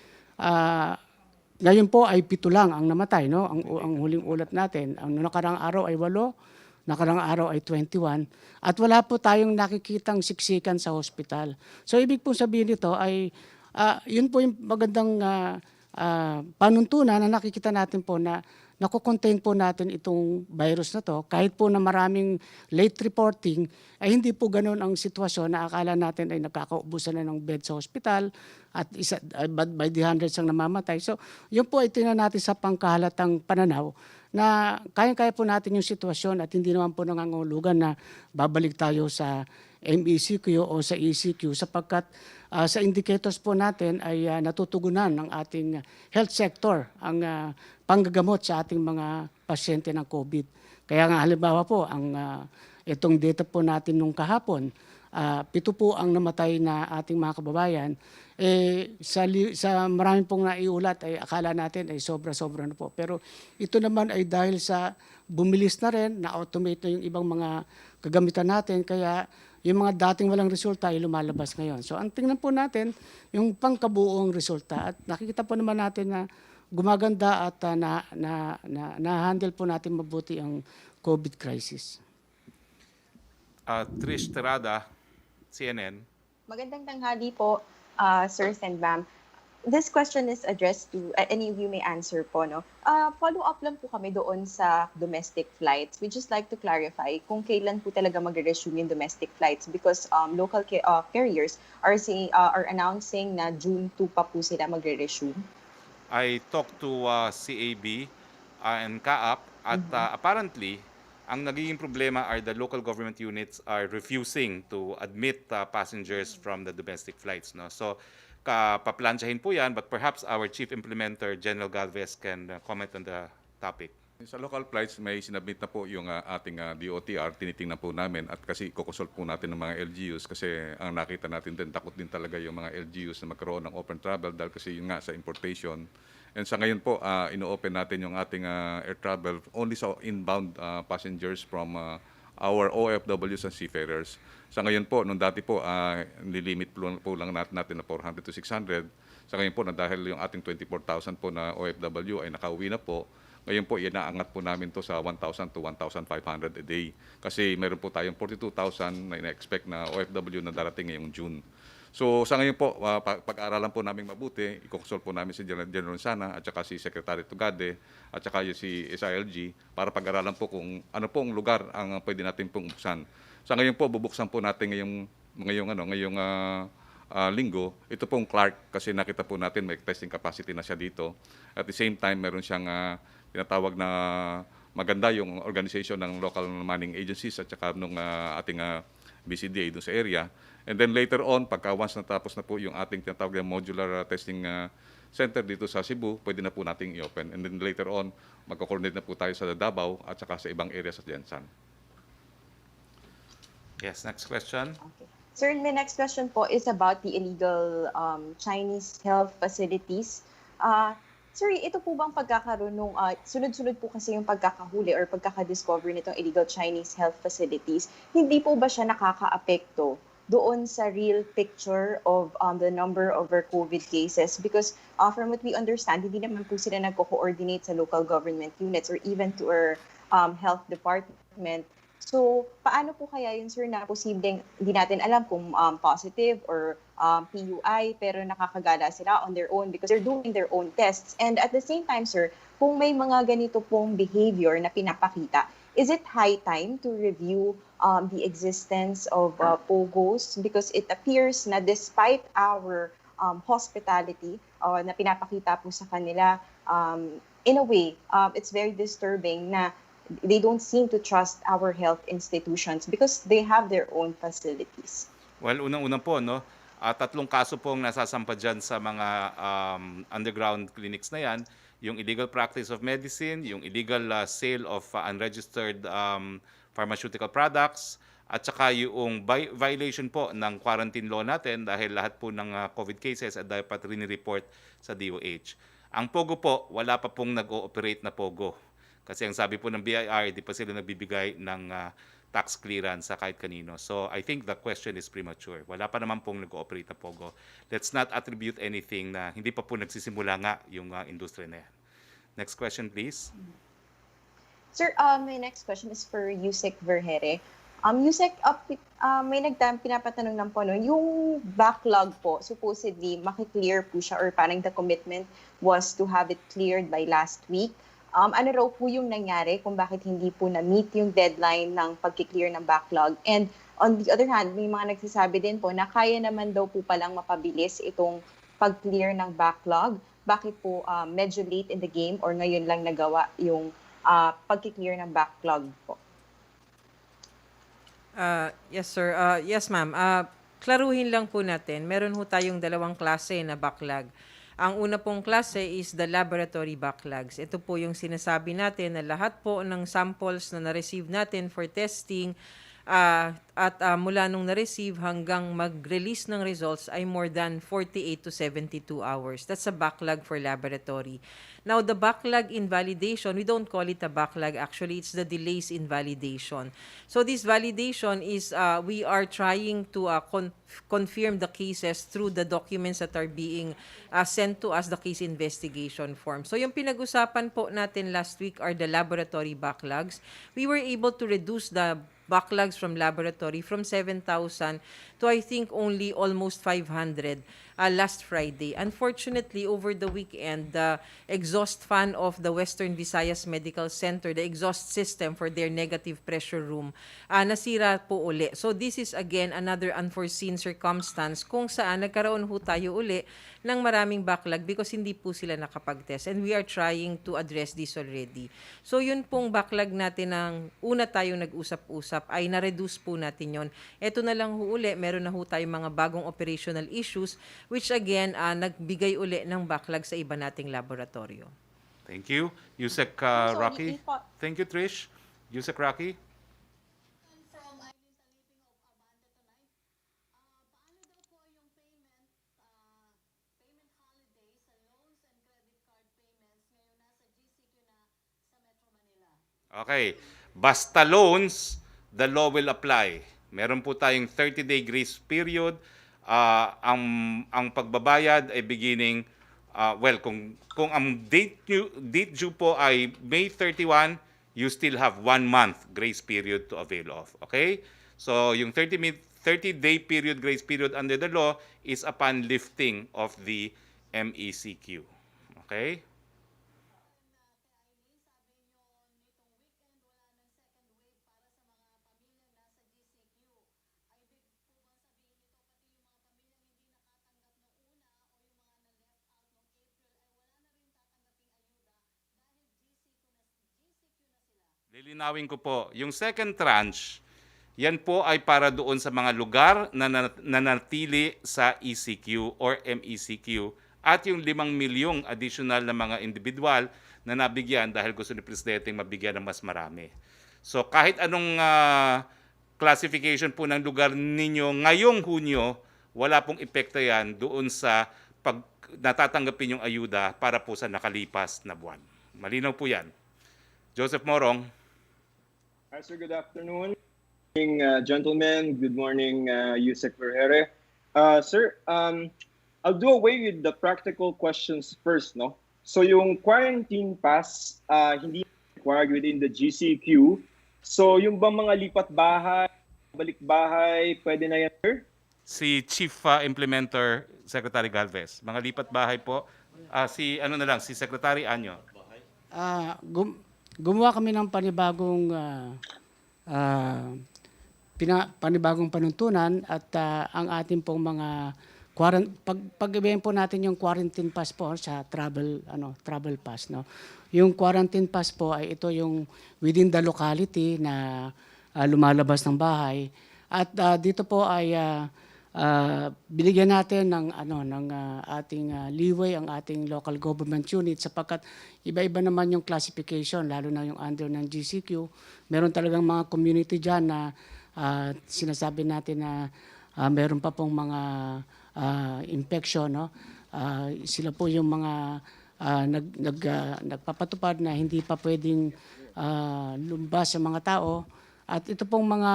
S4: ngayon po ay 7 lang ang namatay, no? Ang huling ulat natin. Ang nakaraang araw ay 8, nakaraang araw ay 21, at wala po tayong nakikitang siksikan sa hospital. So ibig po sabihin nito ay yun po yung magandang panuntunan na nakikita natin po na nakukontain po natin itong virus na to. Kahit po na maraming late reporting, ay hindi po ganun ang sitwasyon na akala natin ay nagkakaubusan na ng bed sa hospital at by the hundreds ang namamatay. So yun po ay tingnan natin sa pangkahalatang pananaw na kaya-kaya po natin yung sitwasyon at hindi naman po nangangahulugan na babalik tayo sa MECQ o sa ECQ sapagkat sa indicators po natin ay natutugunan ng ating health sector ang panggagamot sa ating mga pasyente ng COVID. Kaya nga halimbawa po, itong data po natin nung kahapon, 7 po ang namatay na ating mga kababayan. Sa maraming pong naiulat ay akala natin ay sobra-sobra na po. Pero ito naman ay dahil sa bumilis na rin, na-automate na yung ibang mga kagamitan natin. Kaya yung mga dating walang resulta ay lumalabas ngayon. So ang tingnan po natin, yung pangkabuoang resulta. At nakikita po naman natin na gumaganda at na-handle po natin mabuti ang COVID crisis.
S1: Trish Terada, CNN.
S9: Magandang tanghali po, sirs and ma'am. This question is addressed to, any of you may answer po, no? Follow-up lang po kami doon sa domestic flights. We just like to clarify kung kailan po talaga mag-resume yung domestic flights because local carriers are announcing na June 2 pa po sila magre-resume.
S1: I talked to CAB and CAAP at apparently, ang nagiging problema are the local government units are refusing to admit passengers from the domestic flights. No? So, paplansyahin po yan, but perhaps our Chief Implementer, General Galvez, can comment on the topic.
S6: Sa local flights, may sinabit na po yung ating DOTR, tinitingnan po namin at kasi kukonsult po natin ng mga LGUs kasi ang nakita natin din, takot din talaga yung mga LGUs na magkaroon ng open travel dahil kasi yun nga sa importation. And sa ngayon po, ino-open natin yung ating air travel only sa inbound passengers from our OFWs and seafarers. Sa ngayon po, nung dati po, nilimit po lang natin na 400 to 600. Sa ngayon po, na dahil yung ating 24,000 po na OFW ay nakauwi na po, ngayon po, inaangat po namin to sa 1,000 to 1,500 a day. Kasi meron po tayong 42,000 na ina-expect na OFW na darating ngayong June. So sa ngayon po, pag-aaralan po namin mabuti, i-consult po namin si General Sana at saka si Secretary Tugade at saka si SILG para pag-aralan po kung ano pong lugar ang pwede natin pong buksan. Sa ngayon po, bubuksan po natin ngayong linggo, ito pong Clark kasi nakita po natin may testing capacity na siya dito. At the same time, meron siyang tinatawag na maganda yung organization ng local mining agencies at saka nung ating BCDA doon sa area. And then later on, pagka once natapos na po yung ating tinatawag na modular testing center dito sa Cebu, pwede na po nating i-open. And then later on, magko-coordinate na po tayo sa Davao at saka sa ibang areas sa Jensan.
S1: Yes, next question.
S9: Okay. Sir, my next question po is about the illegal Chinese health facilities. Sir, ito po bang pagkakaroon nung sunod-sunod po kasi yung pagkakahuli or pagkakadiscover nitong illegal Chinese health facilities, hindi po ba siya nakakaapekto doon sa real picture of the number of our COVID cases? Because from what we understand, hindi naman po sila nagko-coordinate sa local government units or even to our health department. So, paano po kaya yun, sir, na posibleng hindi natin alam kung positive or PUI, pero nakakagala sila on their own because they're doing their own tests. And at the same time, sir, kung may mga ganito pong behavior na pinapakita, is it high time to review the existence of POGOs? Because it appears na despite our hospitality na pinapakita po sa kanila, in a way, it's very disturbing na they don't seem to trust our health institutions because they have their own facilities.
S1: Well, unang-una po, no, 3 kaso pong nasasampa dyan sa mga underground clinics na yan. Yung illegal practice of medicine, yung illegal sale of unregistered pharmaceutical products, at saka yung violation po ng quarantine law natin dahil lahat po ng COVID cases ay dapat rini-report sa DOH. Ang POGO po, wala pa pong nag-ooperate na POGO. Kasi ang sabi po ng BIR, di pa sila nagbibigay ng tax clearance sa kahit kanino. So I think the question is premature. Wala pa naman pong nag-ooperate na POGO. Let's not attribute anything na hindi pa po nagsisimula nga yung industriya na yan. Next question, please.
S9: Sir, my next question is for Yusek Vergere. Yusek, may pinapatanong lang po, no, yung backlog po, supposedly, makiklear po siya or parang the commitment was to have it cleared by last week. Ano raw po yung nangyari kung bakit hindi po na-meet yung deadline ng pag-clear ng backlog? And on the other hand, may mga nagsasabi din po na kaya naman daw po palang mapabilis itong pag-clear ng backlog. Bakit po medyo late in the game or ngayon lang nagawa yung pag-clear ng backlog po?
S2: Yes, sir. Yes, ma'am. Klaruhin lang po natin. Meron ho tayong 2 klase na backlog. Ang una pong klase is the laboratory backlogs. Ito po yung sinasabi natin na lahat po ng samples na na-receive natin for testing at mula nung na-receive hanggang mag-release ng results ay more than 48 to 72 hours. That's a backlog for laboratory. Now, the backlog in validation, we don't call it a backlog. Actually, it's the delays in validation. So this validation is we are trying to confirm the cases through the documents that are being sent to us, the case investigation form. So yung pinag-usapan po natin last week are the laboratory backlogs. We were able to reduce the backlogs from laboratory from 7,000 to I think only almost 500 last Friday. Unfortunately, over the weekend, the exhaust fan of the Western Visayas Medical Center, the exhaust system for their negative pressure room, nasira po uli. So this is again another unforeseen circumstance kung saan nagkaroon ho tayo uli ng maraming backlog because hindi po sila nakapag-test. And we are trying to address this already. So yun pong backlog natin ng una tayong nag-usap-usap ay na-reduce po natin yon. Ito na lang ho uli, meron na ho tayong mga bagong operational issues which again, nagbigay uli ng backlog sa iba nating laboratorio.
S1: Thank you. Yusek
S9: Also,
S1: Rocky.
S9: hindi po-
S1: Thank you, Trish. Yusek Rocky.
S7: From Eileen Saliping of Abante tonight, paano daw po yung payment holiday sa loans and credit card payments ngayon nasa GCQ na sa Metro Manila?
S1: Okay. Basta loans, the law will apply. Meron po tayong 30-day grace period. Ang pagbabayad ay beginning, kung ang date due po ay May 31, you still have 1 month grace period to avail of. Okay? So yung 30-day period, grace period under the law is upon lifting of the MECQ. Okay? Lilinawin ko po, yung second tranche, yan po ay para doon sa mga lugar na nanatili sa ECQ or MECQ at yung 5 milyong additional na mga individual na nabigyan dahil gusto ni Presidente mabigyan ng mas marami. So kahit anong classification po ng lugar ninyo ngayong Hunyo, wala pong epekto yan doon sa pag natatanggapin yung ayuda para po sa nakalipas na buwan. Malinaw po yan. Joseph Morong.
S10: Hi, sir. Good afternoon. Good morning, gentlemen. Good morning, Yusek Vergere. Sir, I'll do away with the practical questions first, no? So yung quarantine pass, hindi required within the GCQ. So yung bang mga lipat bahay, balik bahay, pwede na yan, sir?
S1: Si Chief Implementer Secretary Galvez. Mga lipat bahay po. Si Secretary Anyo.
S4: Gumawa kami ng panibagong panuntunan at ang ating pong mga pag-ibigay po natin yung quarantine pass po sa travel pass, no. Yung quarantine pass po ay ito yung within the locality na lumalabas ng bahay at dito po ay binigyan natin ng ating leeway ang ating local government unit sapagkat iba-iba naman yung classification lalo na yung under ng GCQ. Meron talagang mga community diyan na sinasabi natin na meron pa pong mga infection, no. Sila po yung mga nagpapatupad na hindi pa pwedeng lumbas sa mga tao at ito pong mga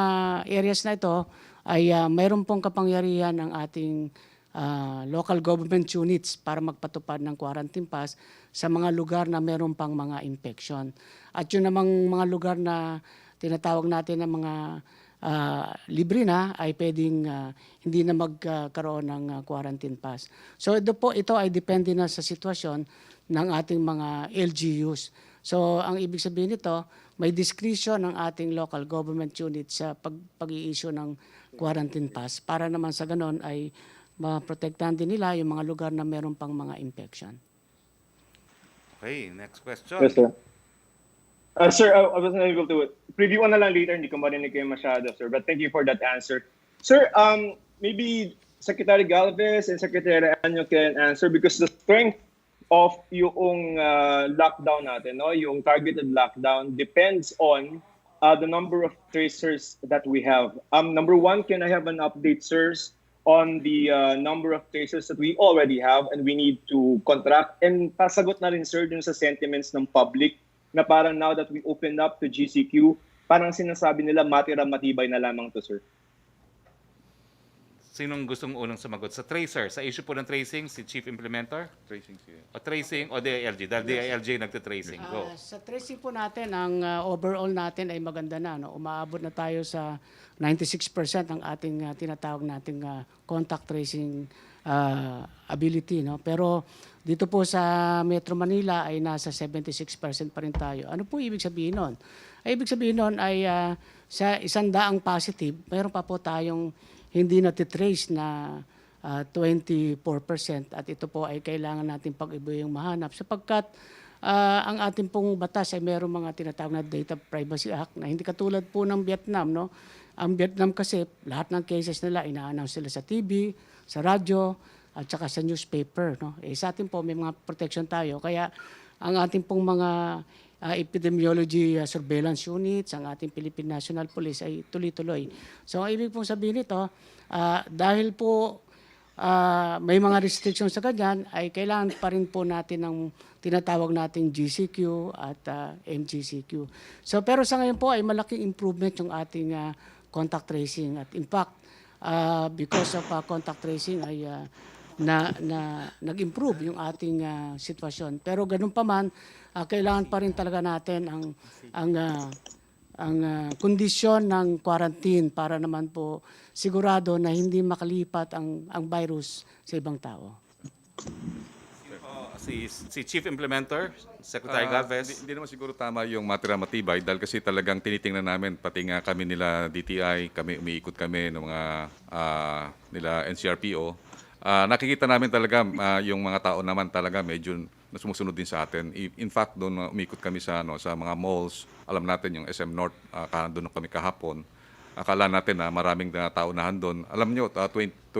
S4: areas na ito ay mayroon pong kapangyarihan ng ating local government units para magpatupad ng quarantine pass sa mga lugar na mayroon pang mga infection. At yun namang mga lugar na tinatawag natin na mga libre na ay pwedeng hindi na magkaroon ng quarantine pass. So ito ay depende na sa sitwasyon ng ating mga LGUs. So ang ibig sabihin nito, may discretion ng ating local government unit sa pag-i-issue ng quarantine pass para naman sa ganon ay maprotektahan din nila yung mga lugar na meron pang mga infection.
S1: Okay, next question.
S10: Yes, sir. Sir, I wasn't able to preview na lang later, hindi ko marinig kayo masyado, sir. But thank you for that answer. Sir, maybe Secretary Galvez and Secretary Anyo can answer because the strength of yung lockdown natin, no, yung targeted lockdown depends on the number of tracers that we have. Number one, can I have an update, sirs, on the number of tracers that we already have and we need to contract? And pasagot na rin, sir, dun sa sentiments ng public na parang now that we opened up to GCQ, parang sinasabi nila matibay na lamang to, sir.
S1: Sinong gustong unang sumagot? Sa tracer, sa issue po ng tracing, si Chief Implementer?
S6: Tracing siya.
S1: O tracing o DILG? Dahil DILG nagte-tracing. Go.
S4: Sa tracing po natin, ang overall natin ay maganda na. No? Umaabot na tayo sa 96% ng ating tinatawag nating contact tracing ability. No? Pero dito po sa Metro Manila ay nasa 76% pa rin tayo. Ano po ibig sabihin nun? Ay, ibig sabihin nun ay sa 100 positive, mayroon pa po tayong hindi natitrace na 24% at ito po ay kailangan natin pag-ibuyang mahanap sapagkat ang ating pong batas ay mayroong mga tinatawag na Data Privacy Act na hindi katulad po ng Vietnam, no? Ang Vietnam kasi lahat ng cases nila ina-announce sila sa TV, sa radyo at saka sa newspaper, no? Sa atin po may mga protection tayo kaya ang ating pong mga epidemiology surveillance units, ang ating Philippine National Police ay tuloy-tuloy. So ang ibig pong sabihin nito, dahil po may mga restrictions sa ganyan, ay kailangan pa rin po natin ng tinatawag nating GCQ at MGCQ. So pero sa ngayon po ay malaking improvement yung ating contact tracing. At in fact, because of contact tracing ay nag-improve yung ating sitwasyon. Pero ganun pa man, kailangan pa rin talaga natin ang kondisyon ng quarantine para naman po sigurado na hindi makalipat ang virus sa ibang tao.
S1: Si Chief Implementer, Secretary Galvez.
S6: Hindi naman siguro tama yung matira matibay dahil kasi talagang tinitingnan namin, pati nga kami nila DTI, umiikot kami ng mga nila NCRPO. Nakikita namin talaga yung mga tao naman talaga medyo sumusunod din sa atin. In fact, doon umikot kami sa mga malls. Alam natin yung SM North, doon kami kahapon. Akala natin na maraming tao na doon. Alam nyo, 20%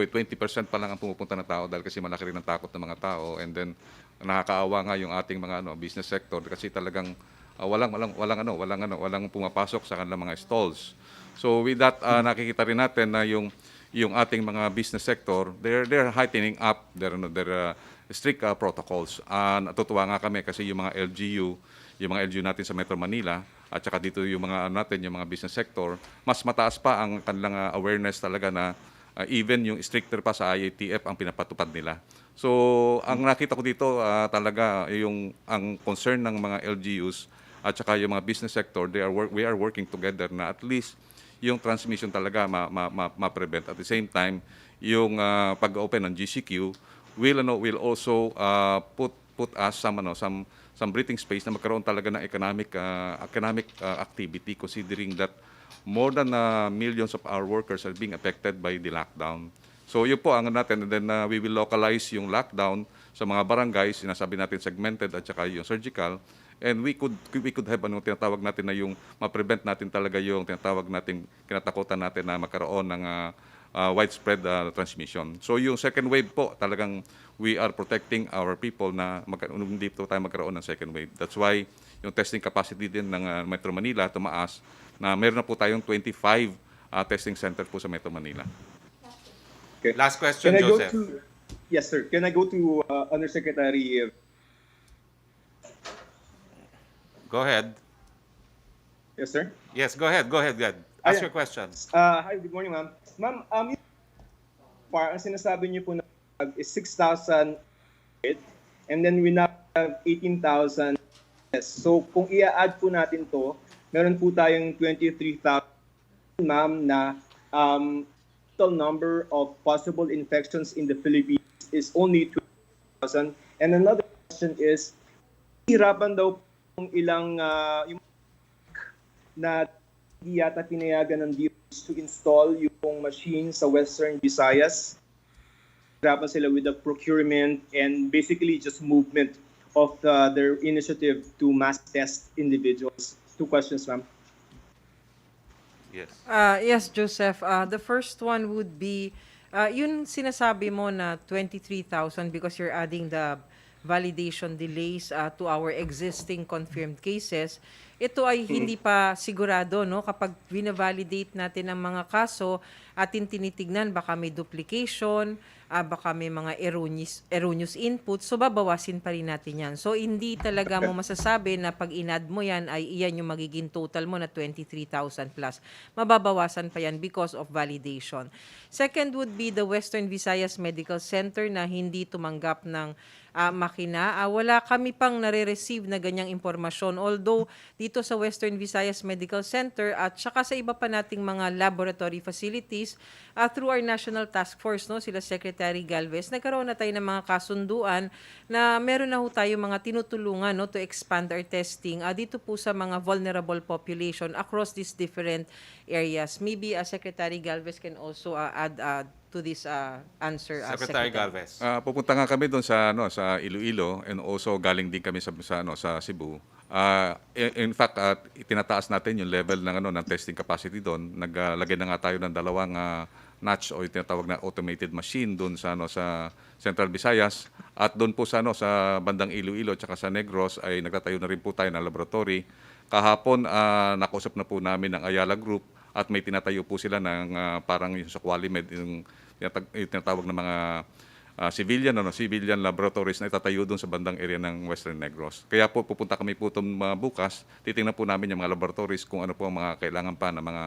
S6: pa lang ang pumupunta na tao dahil kasi malaki rin ang takot ng mga tao. And then nakakaawa nga yung ating mga business sector kasi talagang walang pumapasok sa kanilang mga stalls. So with that, nakikita rin natin na yung ating mga business sector, they're heightening up their strict protocols. Natutuwa nga kami kasi yung mga LGU natin sa Metro Manila, at saka dito yung yung mga business sector, mas mataas pa ang kanilang awareness talaga na even yung stricter pa sa IATF ang pinapatupad nila. So, ang nakita ko dito talaga ang concern ng mga LGUs at saka yung mga business sector, we are working together na at least yung transmission talaga ma-prevent. At the same time, yung pag-open ng GCQ will also put us some breathing space na magkaroon talaga ng economic activity, considering that more than millions of our workers are being affected by the lockdown. So yun po ang natin, and then we will localize yung lockdown sa mga barangays, sinasabi natin segmented at saka yung surgical, and we could have tinatawag natin na yung ma-prevent natin talaga yung tinatawag natin kinatakutan natin na magkaroon ng widespread transmission. So yung second wave po, talagang we are protecting our people na hindi po tayo magkaroon ng second wave. That's why yung testing capacity din ng Metro Manila tumaas na meron na po tayong 25 testing center po sa Metro Manila.
S10: Okay.
S1: Last question,
S10: Can I
S1: Joseph.
S10: Yes, sir. Can I go to Undersecretary?
S1: Go ahead.
S10: Yes, sir.
S1: Yes, go ahead, Gad. Ask your questions.
S10: Hi, good morning, ma'am. Ma'am, ang sinasabi niyo po na is 6,000 and then we now have 18,000. So kung i-add po natin to, meron po tayong 23,000, ma'am, na total number of possible infections in the Philippines is only 2,000. And another question is, hirapan daw kung ilang yung na hindi yata pinayagan ng DOH to install yung machine sa Western Visayas. Hirapan sila with the procurement and basically just movement of their initiative to mass test individuals. 2 questions, ma'am.
S1: Yes.
S2: Yes, Joseph. The first one would be, yun sinasabi mo na 23,000 because you're adding the validation delays to our existing confirmed cases. Ito ay hindi pa sigurado, no? Kapag bina-validate natin ang mga kaso, atin tinitignan baka may duplication, baka may mga erroneous input, so babawasin pa rin natin yan. So hindi talaga mo masasabi na pag in-add mo yan ay iyan yung magiging total mo na 23,000 plus. Mababawasan pa yan because of validation. Second would be the Western Visayas Medical Center na hindi tumanggap ng makina. Wala kami pang nare-receive na ganyang impormasyon. Although dito sa Western Visayas Medical Center at saka sa iba pa nating mga laboratory facilities, through our National Task Force, no, sila Secretary Galvez, nagkaroon na tayo ng mga kasunduan na meron na ho tayo mga tinutulungan, no, to expand our testing dito po sa mga vulnerable population across these different areas. Maybe Secretary Galvez can also add to this answer.
S1: Secretary Galvez.
S6: Pupunta nga kami doon sa sa Iloilo, and also galing din kami sa Cebu. In fact, itinataas natin yung level ng testing capacity doon. Naglagay na nga tayo ng 2 notch o tinatawag na automated machine doon sa Central Visayas, at doon po sa bandang Iloilo at sa Negros ay nagtatayo na rin po tayo ng laboratory. Kahapon nakausap na po namin ng Ayala Group at may tinatayo po sila ng parang yung sa Qualimed, yung tinatawag na mga civilian laboratories na itatayo doon sa bandang area ng Western Negros. Kaya po pupunta kami po bukas, titingnan po namin yung mga laboratories kung ano po ang mga kailangan pa ng mga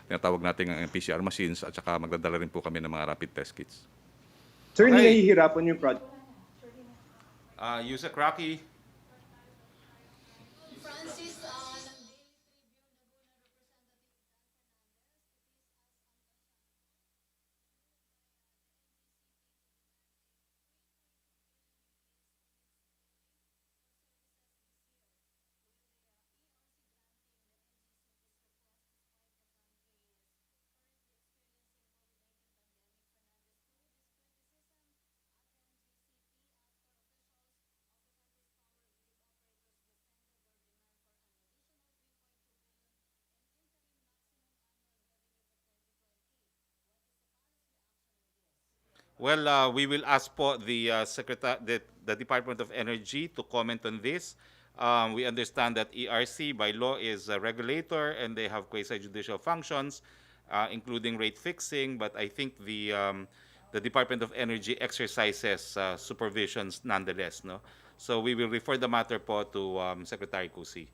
S6: tinatawag nating PCR machines, at saka magdadala rin po kami ng mga rapid test kits.
S10: Sir, hindi
S1: Okay.
S10: nahihirapan yung project.
S1: Yusek Rocky.
S7: Francis, ng
S1: Well, we will ask po the Department of Energy to comment on this. We understand that ERC by law is a regulator and they have quasi-judicial functions, including rate fixing. But I think the Department of Energy exercises supervisions nonetheless. No, so we will refer the matter po to Secretary Cusi.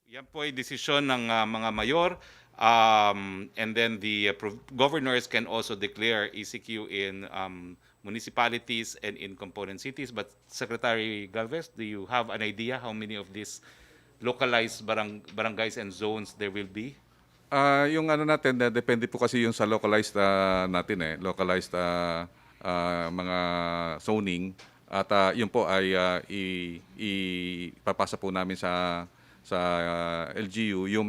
S1: Yan po ay desisyon ng mga mayor. And then the governors can also declare ECQ in municipalities and in component cities. But Secretary Galvez, do you have an idea how many of these localized barangays and zones there will be?
S6: Yung ano natin, depende po kasi yung sa localized natin localized mga zoning at yun po ay ipapasa po namin sa LGU yung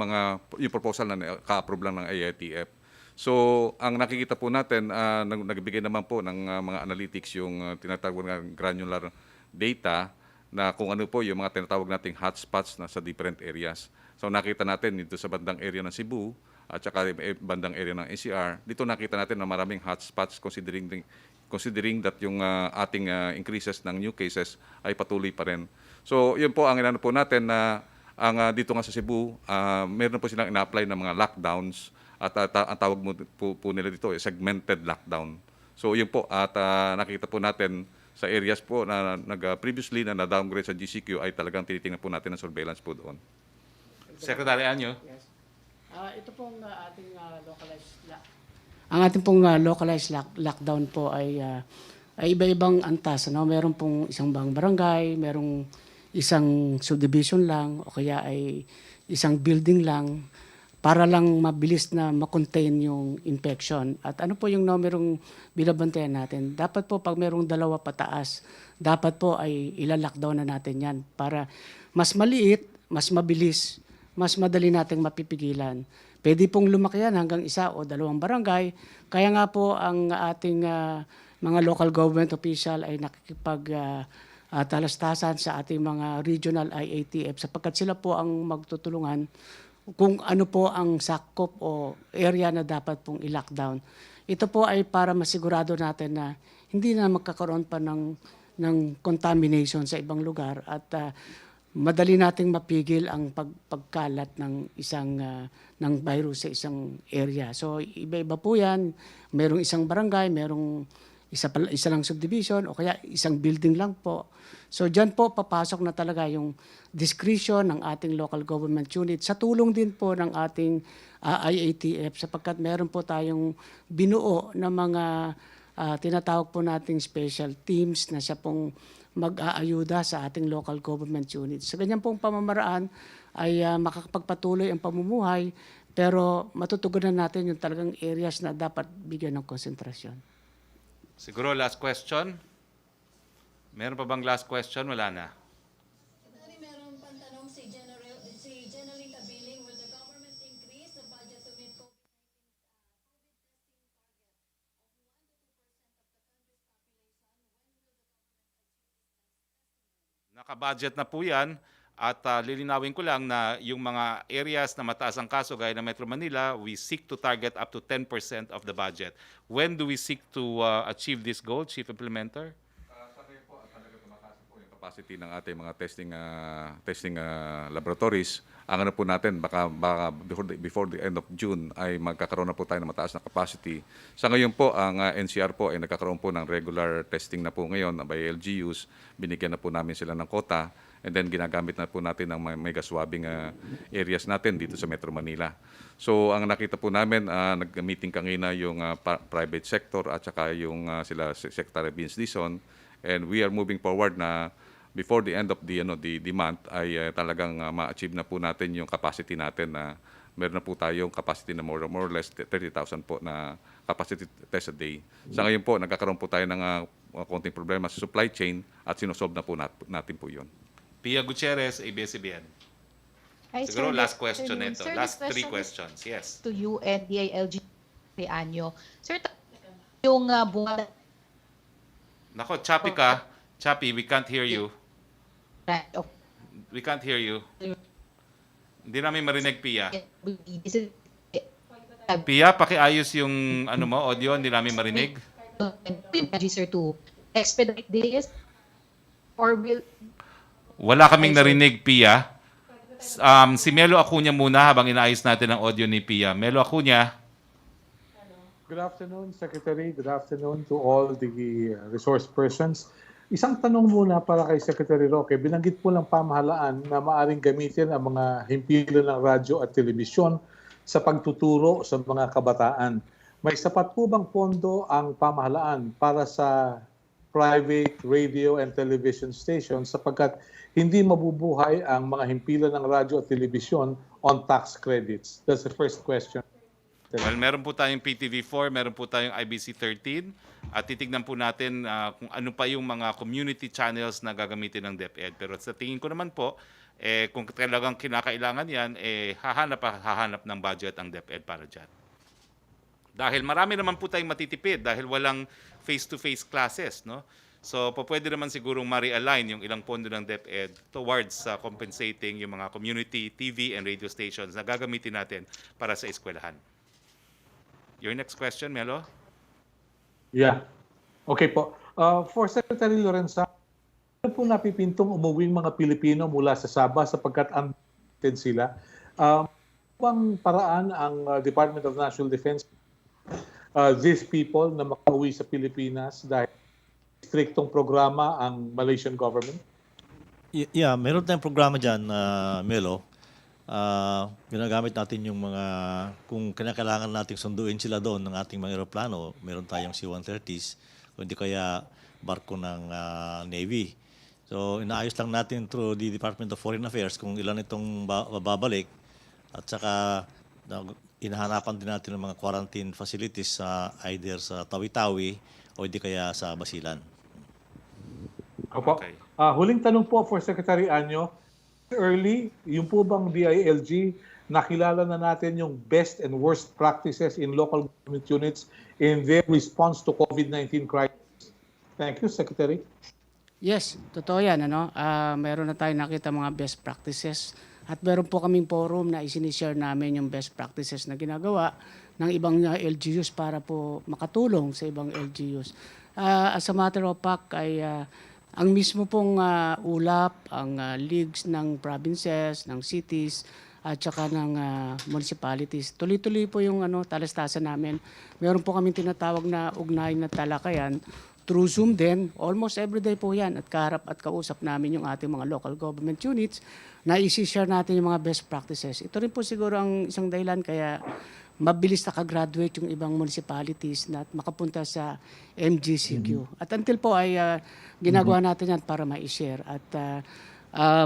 S6: proposal na ka-approve lang ng IATF. So, ang nakikita po natin, nagbigay naman po ng mga analytics yung tinatawag na granular data na kung ano po yung mga tinatawag nating hotspots na sa different areas. So, nakita natin dito sa bandang area ng Cebu at saka bandang area ng NCR, dito nakita natin na maraming hotspots considering that yung ating increases ng new cases ay patuloy pa rin. So, yun po ang inano po natin na dito nga sa Cebu, meron po silang ina-apply ng mga lockdowns at ang tawag po nila dito ay segmented lockdown. So yun po at nakita po natin sa areas po na previously na na-downgrade sa GCQ ay talagang tinitingnan po natin ang surveillance po doon.
S1: Secretary Anyo?
S4: Yes. Ito pong ating localized lockdown po ay iba-ibang antas. Meron pong isang barangay, merong isang subdivision lang o kaya ay isang building lang para lang mabilis na makontain yung infection. At ano po yung numerong binabantayan natin? Dapat po pag merong 2 pataas, dapat po ay ila-lockdown na natin yan para mas maliit, mas mabilis, mas madali nating mapipigilan. Pwede pong lumaki yan hanggang 1 o 2 barangay. Kaya nga po ang ating mga local government official ay talastasan sa ating mga regional IATF sapagkat sila po ang magtutulungan kung ano po ang sakop o area na dapat pong i-lockdown. Ito po ay para masigurado natin na hindi na magkakaroon pa ng contamination sa ibang lugar at madali nating mapigil ang pagkalat ng ng virus sa isang area. So iba-iba po 'yan. Merong isang barangay, merong isa lang subdivision o kaya isang building lang po. So diyan po papasok na talaga yung discretion ng ating local government unit sa tulong din po ng ating IATF sapagkat meron po tayong binuo na mga tinatawag po nating special teams na siya pong mag-aayuda sa ating local government units. Sa ganyan pong pamamaraan ay makakapagpatuloy ang pamumuhay pero matutugunan natin yung talagang areas na dapat bigyan ng konsentrasyon.
S1: Siguro last question. Meron pa bang last question? Wala na.
S7: Secretary, meron pang tanong si General Kabiling, will the government increase the budget to meet COVID
S1: Naka-budget na po yan at lilinawin ko lang na yung mga areas na mataas ang kaso gaya ng Metro Manila, we seek to target up to 10% of the budget. When do we seek to achieve this goal, Chief Implementer?
S6: Sa ngayon po, talaga capacity ng ating mga testing laboratories. Ang ano po natin, baka before the end of June ay magkakaroon na po tayo ng mataas na capacity. Sa ngayon po, ang NCR po ay nagkakaroon po ng regular testing na po ngayon by LGUs. Binigyan na po namin sila ng quota, and then ginagamit na po natin ang mega swabbing areas natin dito sa Metro Manila. So ang nakita po namin, nag-meeting kanina yung private sector at saka yung sila Secretary Vince Dizon, and we are moving forward na before the end of the month ay talagang ma-achieve na po natin yung capacity natin na meron na po tayong capacity na more or less 30,000 po na capacity test a day. Sa ngayon po, nagkakaroon po tayo ng konting problema sa supply chain at sinosolve na po natin po yun.
S1: Pia Gutierrez, ABS-CBN.
S11: Hi,
S1: Siguro
S11: sir.
S1: last question
S11: Afternoon.
S1: nito.
S11: Sir,
S1: Last
S11: this
S1: 3
S11: question
S1: questions. Yes.
S11: to you and DILG kay Anyo. Sir, yung bunga
S1: Nako, choppy ka. Choppy, we can't hear you.
S11: of
S1: We can't hear you. Hindi namin marinig, Pia. Pia, pakiayos yung audio, hindi namin marinig.
S11: Sir, to expedite this or will
S1: Wala kaming narinig, Pia. Si Melo Acuña muna habang inaayos natin ang audio ni Pia. Melo Acuña.
S12: Good afternoon, Secretary. Good afternoon to all the resource persons. Isang tanong muna para kay Secretary Roque. Binanggit po ng pamahalaan na maaring gamitin ang mga himpilan ng radyo at telebisyon sa pagtuturo sa mga kabataan. May sapat po bang pondo ang pamahalaan para sa private radio and television stations sapagkat hindi mabubuhay ang mga himpilan ng radyo at telebisyon on tax credits? That's the first question.
S1: Well, meron po tayong PTV4, meron po tayong IBC13 at titignan po natin kung ano pa yung mga community channels na gagamitin ng DepEd. Pero sa tingin ko naman po, kung talagang kinakailangan yan, hahanap ng budget ang DepEd para dyan. Dahil marami naman po tayong matitipid dahil walang face-to-face classes, no? So, pwede naman sigurong ma-realign yung ilang pondo ng DepEd towards compensating yung mga community TV and radio stations na gagamitin natin para sa eskwelahan. Your next question, Melo?
S12: Yeah. Okay po. For Secretary Lorenza, ano po napipintong umuwing mga Pilipino mula sa Sabah sapagkat unvaccinated sila? Bang paraan ang Department of National Defense these people na makauwi sa Pilipinas dahil striktong programa ang Malaysian government?
S5: Yeah, meron tayong programa dyan, Melo. Ginagamit natin yung mga, kung kinakailangan nating sunduin sila doon ng ating mga aeroplano, meron tayong C-130s, kundi kaya barko ng Navy. So, inaayos lang natin through the Department of Foreign Affairs kung ilan itong babalik at saka inahanapan din natin ng mga quarantine facilities sa either sa Tawi-Tawi o hindi kaya sa Basilan.
S12: Opo.
S1: Okay.
S12: Huling tanong po for Secretary Anyo. Early, yung po bang DILG, nakilala na natin yung best and worst practices in local government units in their response to COVID-19 crisis? Thank you, Secretary.
S4: Yes, totoo yan. Meron na tayo nakita mga best practices at meron po kaming forum na isinishare namin yung best practices na ginagawa ng ibang LGUs para po makatulong sa ibang LGUs. As a matter of fact, ay ang mismo pong ulap, ang leagues ng provinces, ng cities, at saka ng municipalities. Tuloy-tuloy po yung talastasan namin. Meron po kaming tinatawag na ugnayan na talakayan through Zoom din. Almost everyday po yan at kaharap at kausap namin yung ating mga local government units na isi-share natin yung mga best practices. Ito rin po siguro ang isang dahilan kaya mabilis nakagraduate yung ibang municipalities na makapunta sa MGCQ. At until po ay ginagawa natin yan para ma-share. At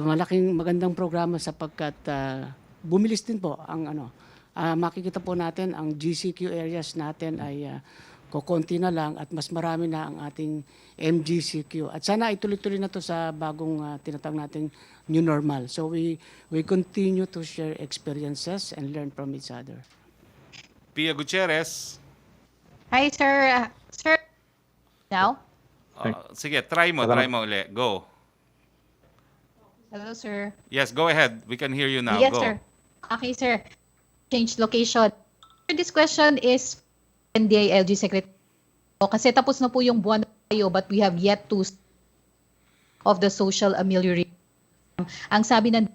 S4: malaking magandang programa sapagkat bumilis din po ang makikita po natin ang GCQ areas natin ay kukonti na lang at mas marami na ang ating MGCQ. At sana ituloy-tuloy na to sa bagong tinatawag nating new normal. So we continue to share experiences and learn from each other.
S1: Pia Gutierrez.
S11: Hi, sir. Sir, now?
S1: Sige, try mo uli. Go.
S11: Hello, sir.
S1: Yes, go ahead. We can hear you now.
S11: Yes,
S1: Go.
S11: sir. Okay, sir. Change location. This question is NDILG Secretary. Kasi tapos na po yung buwan tayo but we have yet to of the social amelioration. Ang sabi ng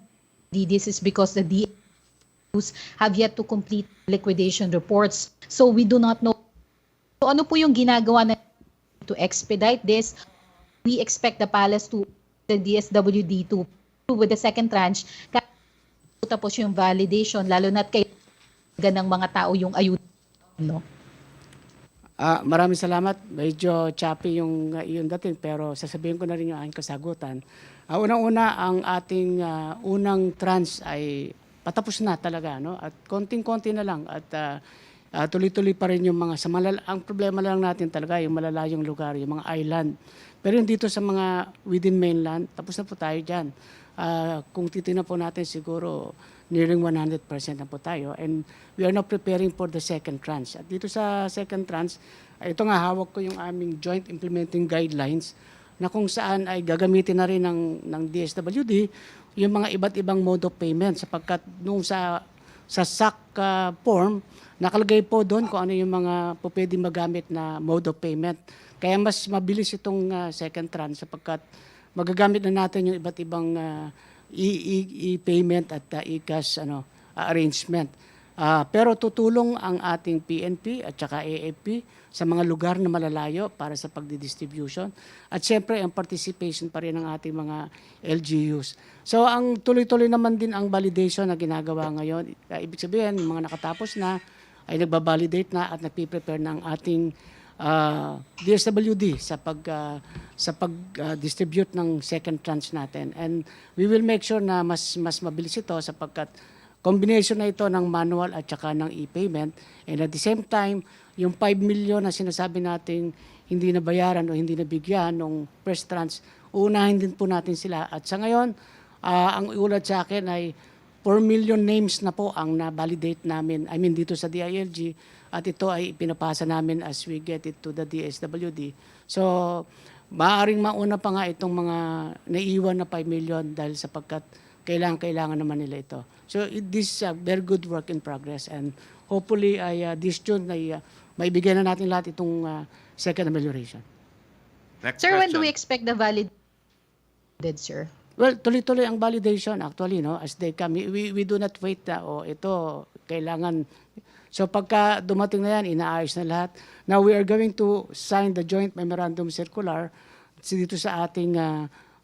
S11: this is because the DAs have yet to complete liquidation reports. So we do not know. So ano po yung ginagawa na to expedite this? We expect the palace to, the DSWD to with the second tranche, tapos yung validation, lalo na't kay ng mga tao yung ayuda. No?
S4: Maraming salamat. Medyo choppy yung dating, pero sasabihin ko na rin yung aking kasagutan. Unang-una, ang ating unang tranche ay patapos na talaga, no? At konting-konti na lang at tuloy-tuloy pa rin yung mga ang problema lang natin talaga yung malalayong lugar, yung mga island. Pero yung dito sa mga within mainland, tapos na po tayo diyan. Kung titingnan po natin siguro nearing 100% na po tayo, and we are now preparing for the second tranche. At dito sa second tranche, ito nga hawak ko yung aming joint implementing guidelines na kung saan ay gagamitin na rin ng DSWD yung mga iba't ibang mode of payment, sapagkat nung sa SAC form, nakalagay po doon kung ano yung mga po pwede magamit na mode of payment. Kaya mas mabilis itong second tranche sapagkat magagamit na natin yung iba't ibang e-payment at e-cash arrangement. Pero tutulong ang ating PNP at saka AFP sa mga lugar na malalayo para sa pagdidistribution. At siyempre, ang participation pa rin ng ating mga LGUs. So, ang tuloy-tuloy naman din ang validation na ginagawa ngayon. Ibig sabihin, yung mga nakatapos na ay nagbabalidate na at nagpiprepare ng ating DSWD sa pag-distribute ng second tranche natin. And we will make sure na mas mabilis ito sapagkat combination na ito ng manual at saka ng e-payment. And at the same time, yung 5 million na sinasabi nating hindi nabayaran o hindi nabigyan nung first tranche, uunahin din po natin sila. At sa ngayon, ang iulat sa akin ay 4 million names na po ang na-validate namin, dito sa DILG, at ito ay pinapasa namin as we get it to the DSWD. So, maaaring mauna pa nga itong mga naiiwan na 5 million dahil sapagkat kailangan naman nila ito. So, this is a very good work in progress, and hopefully this June ay maibigay na natin lahat itong second amelioration.
S1: Next
S11: Sir, when do
S1: question.
S11: we expect the valid, sir?
S4: Well, tuloy-tuloy ang validation actually, no, as they come. We do not wait na, ito, kailangan. So pagka dumating na yan, inaayos na lahat. Now, we are going to sign the joint memorandum circular dito sa ating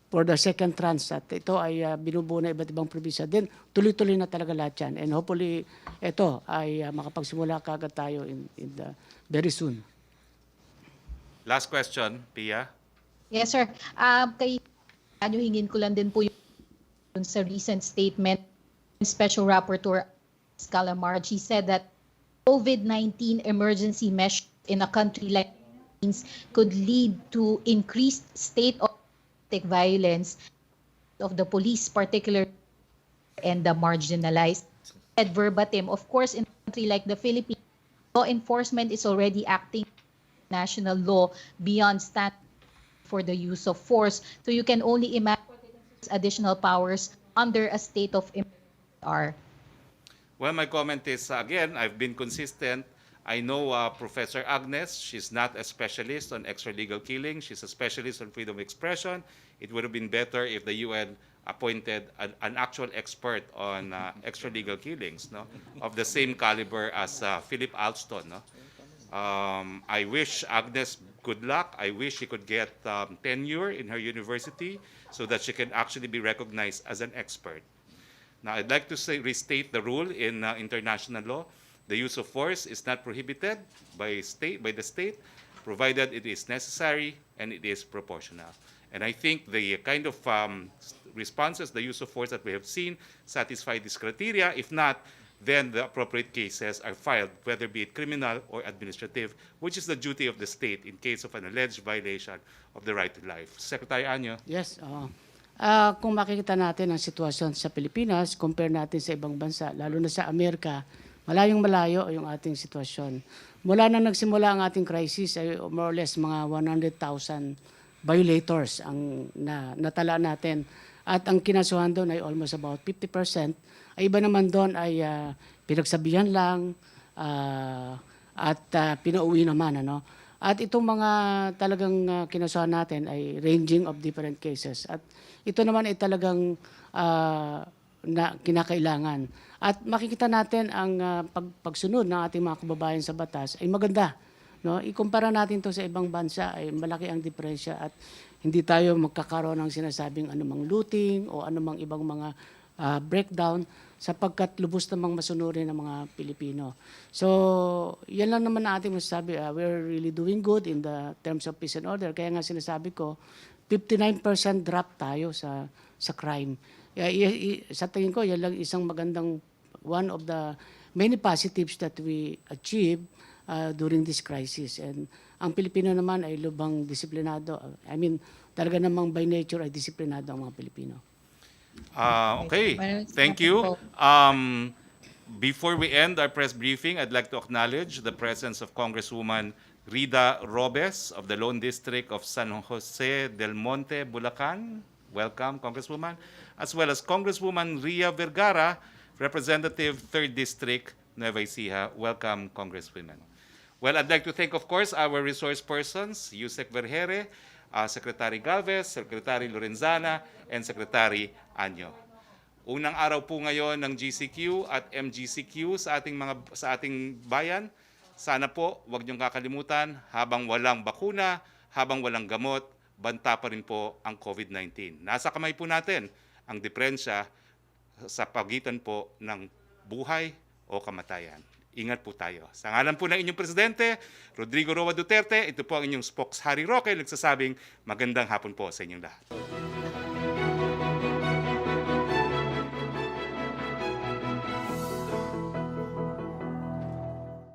S4: for the second tranche. At ito ay binubuo na iba't ibang probinsya. Then, tuloy-tuloy na talaga lahat yan. And hopefully, ito ay makapagsimula kagad tayo in the very soon.
S1: Last question, Pia.
S11: Yes, sir. Kay hingin ko lang din po yung sa recent statement, Special Rapporteur Calamar, she said that COVID-19 emergency measures in a country like Philippines could lead to increased state of violence of the police, particularly and the marginalized. Said verbatim, of course, in a country like the Philippines, law enforcement is already acting national law beyond standard for the use of force. So you can only imagine additional powers under a state of emergency.
S1: Well, my comment is, again, I've been consistent. I know Professor Agnes, she's not a specialist on extralegal killing. She's a specialist on freedom of expression. It would have been better if the UN appointed an actual expert on extralegal killings, no, of the same caliber as Philip Alston. No? I wish Agnes good luck. I wish she could get tenure in her university so that she can actually be recognized as an expert. Now, I'd like to restate the rule in international law. The use of force is not prohibited by the state, provided it is necessary and it is proportional. And I think the kind of responses, the use of force that we have seen satisfy this criteria. If not, then the appropriate cases are filed, whether be it criminal or administrative, which is the duty of the state in case of an alleged violation of the right to life. Secretary Anyo.
S4: Yes. Kung makikita natin ang sitwasyon sa Pilipinas, compare natin sa ibang bansa, lalo na sa Amerika, malayong malayo yung ating sitwasyon. Mula nang nagsimula ang ating crisis, ay more or less mga 100,000 violators ang natala natin. At ang kinasuhan doon ay almost about 50%. Ay iba naman doon ay pinagsabihan lang at pinauwi naman. At itong mga talagang kinasuhan natin ay ranging of different cases. At ito naman ay talagang na kinakailangan. At makikita natin ang pagsunod ng ating mga kababayan sa batas ay maganda. No? Ikumpara natin to sa ibang bansa ay malaki ang diferensya at hindi tayo magkakaroon ng sinasabing anumang looting o anumang ibang mga breakdown sapagkat lubos namang masunurin ng mga Pilipino. So, yan lang naman ang ating masasabi. We're really doing good in the terms of peace and order. Kaya nga sinasabi ko, 59% drop tayo sa crime. Sa tingin ko, yan lang isang magandang one of the many positives that we achieve during this crisis. And ang Pilipino naman ay lubhang disiplinado. I mean, talaga namang by nature ay disiplinado ang mga Pilipino.
S1: Okay, thank you. Before we end our press briefing, I'd like to acknowledge the presence of Congresswoman Rida Robes of the Lone District of San Jose del Monte, Bulacan. Welcome, Congresswoman. As well as Congresswoman Ria Vergara, Representative 3rd District, Nueva Ecija. Welcome, Congresswomen. Well, I'd like to thank, of course, our resource persons, Yusek Vergere, Secretary Galvez, Secretary Lorenzana, and Secretary Anyo. Unang araw po ngayon ng GCQ at MGCQ sa ating bayan. Sana po huwag niyong kakalimutan, habang walang bakuna, habang walang gamot, banta pa rin po ang COVID-19. Nasa kamay po natin ang diferensya sa pagitan po ng buhay o kamatayan. Ingat po tayo. Sa ngalan po ng inyong Presidente, Rodrigo Roa Duterte, ito po ang inyong spokes Harry Roque, nagsasabing magandang hapon po sa inyong lahat.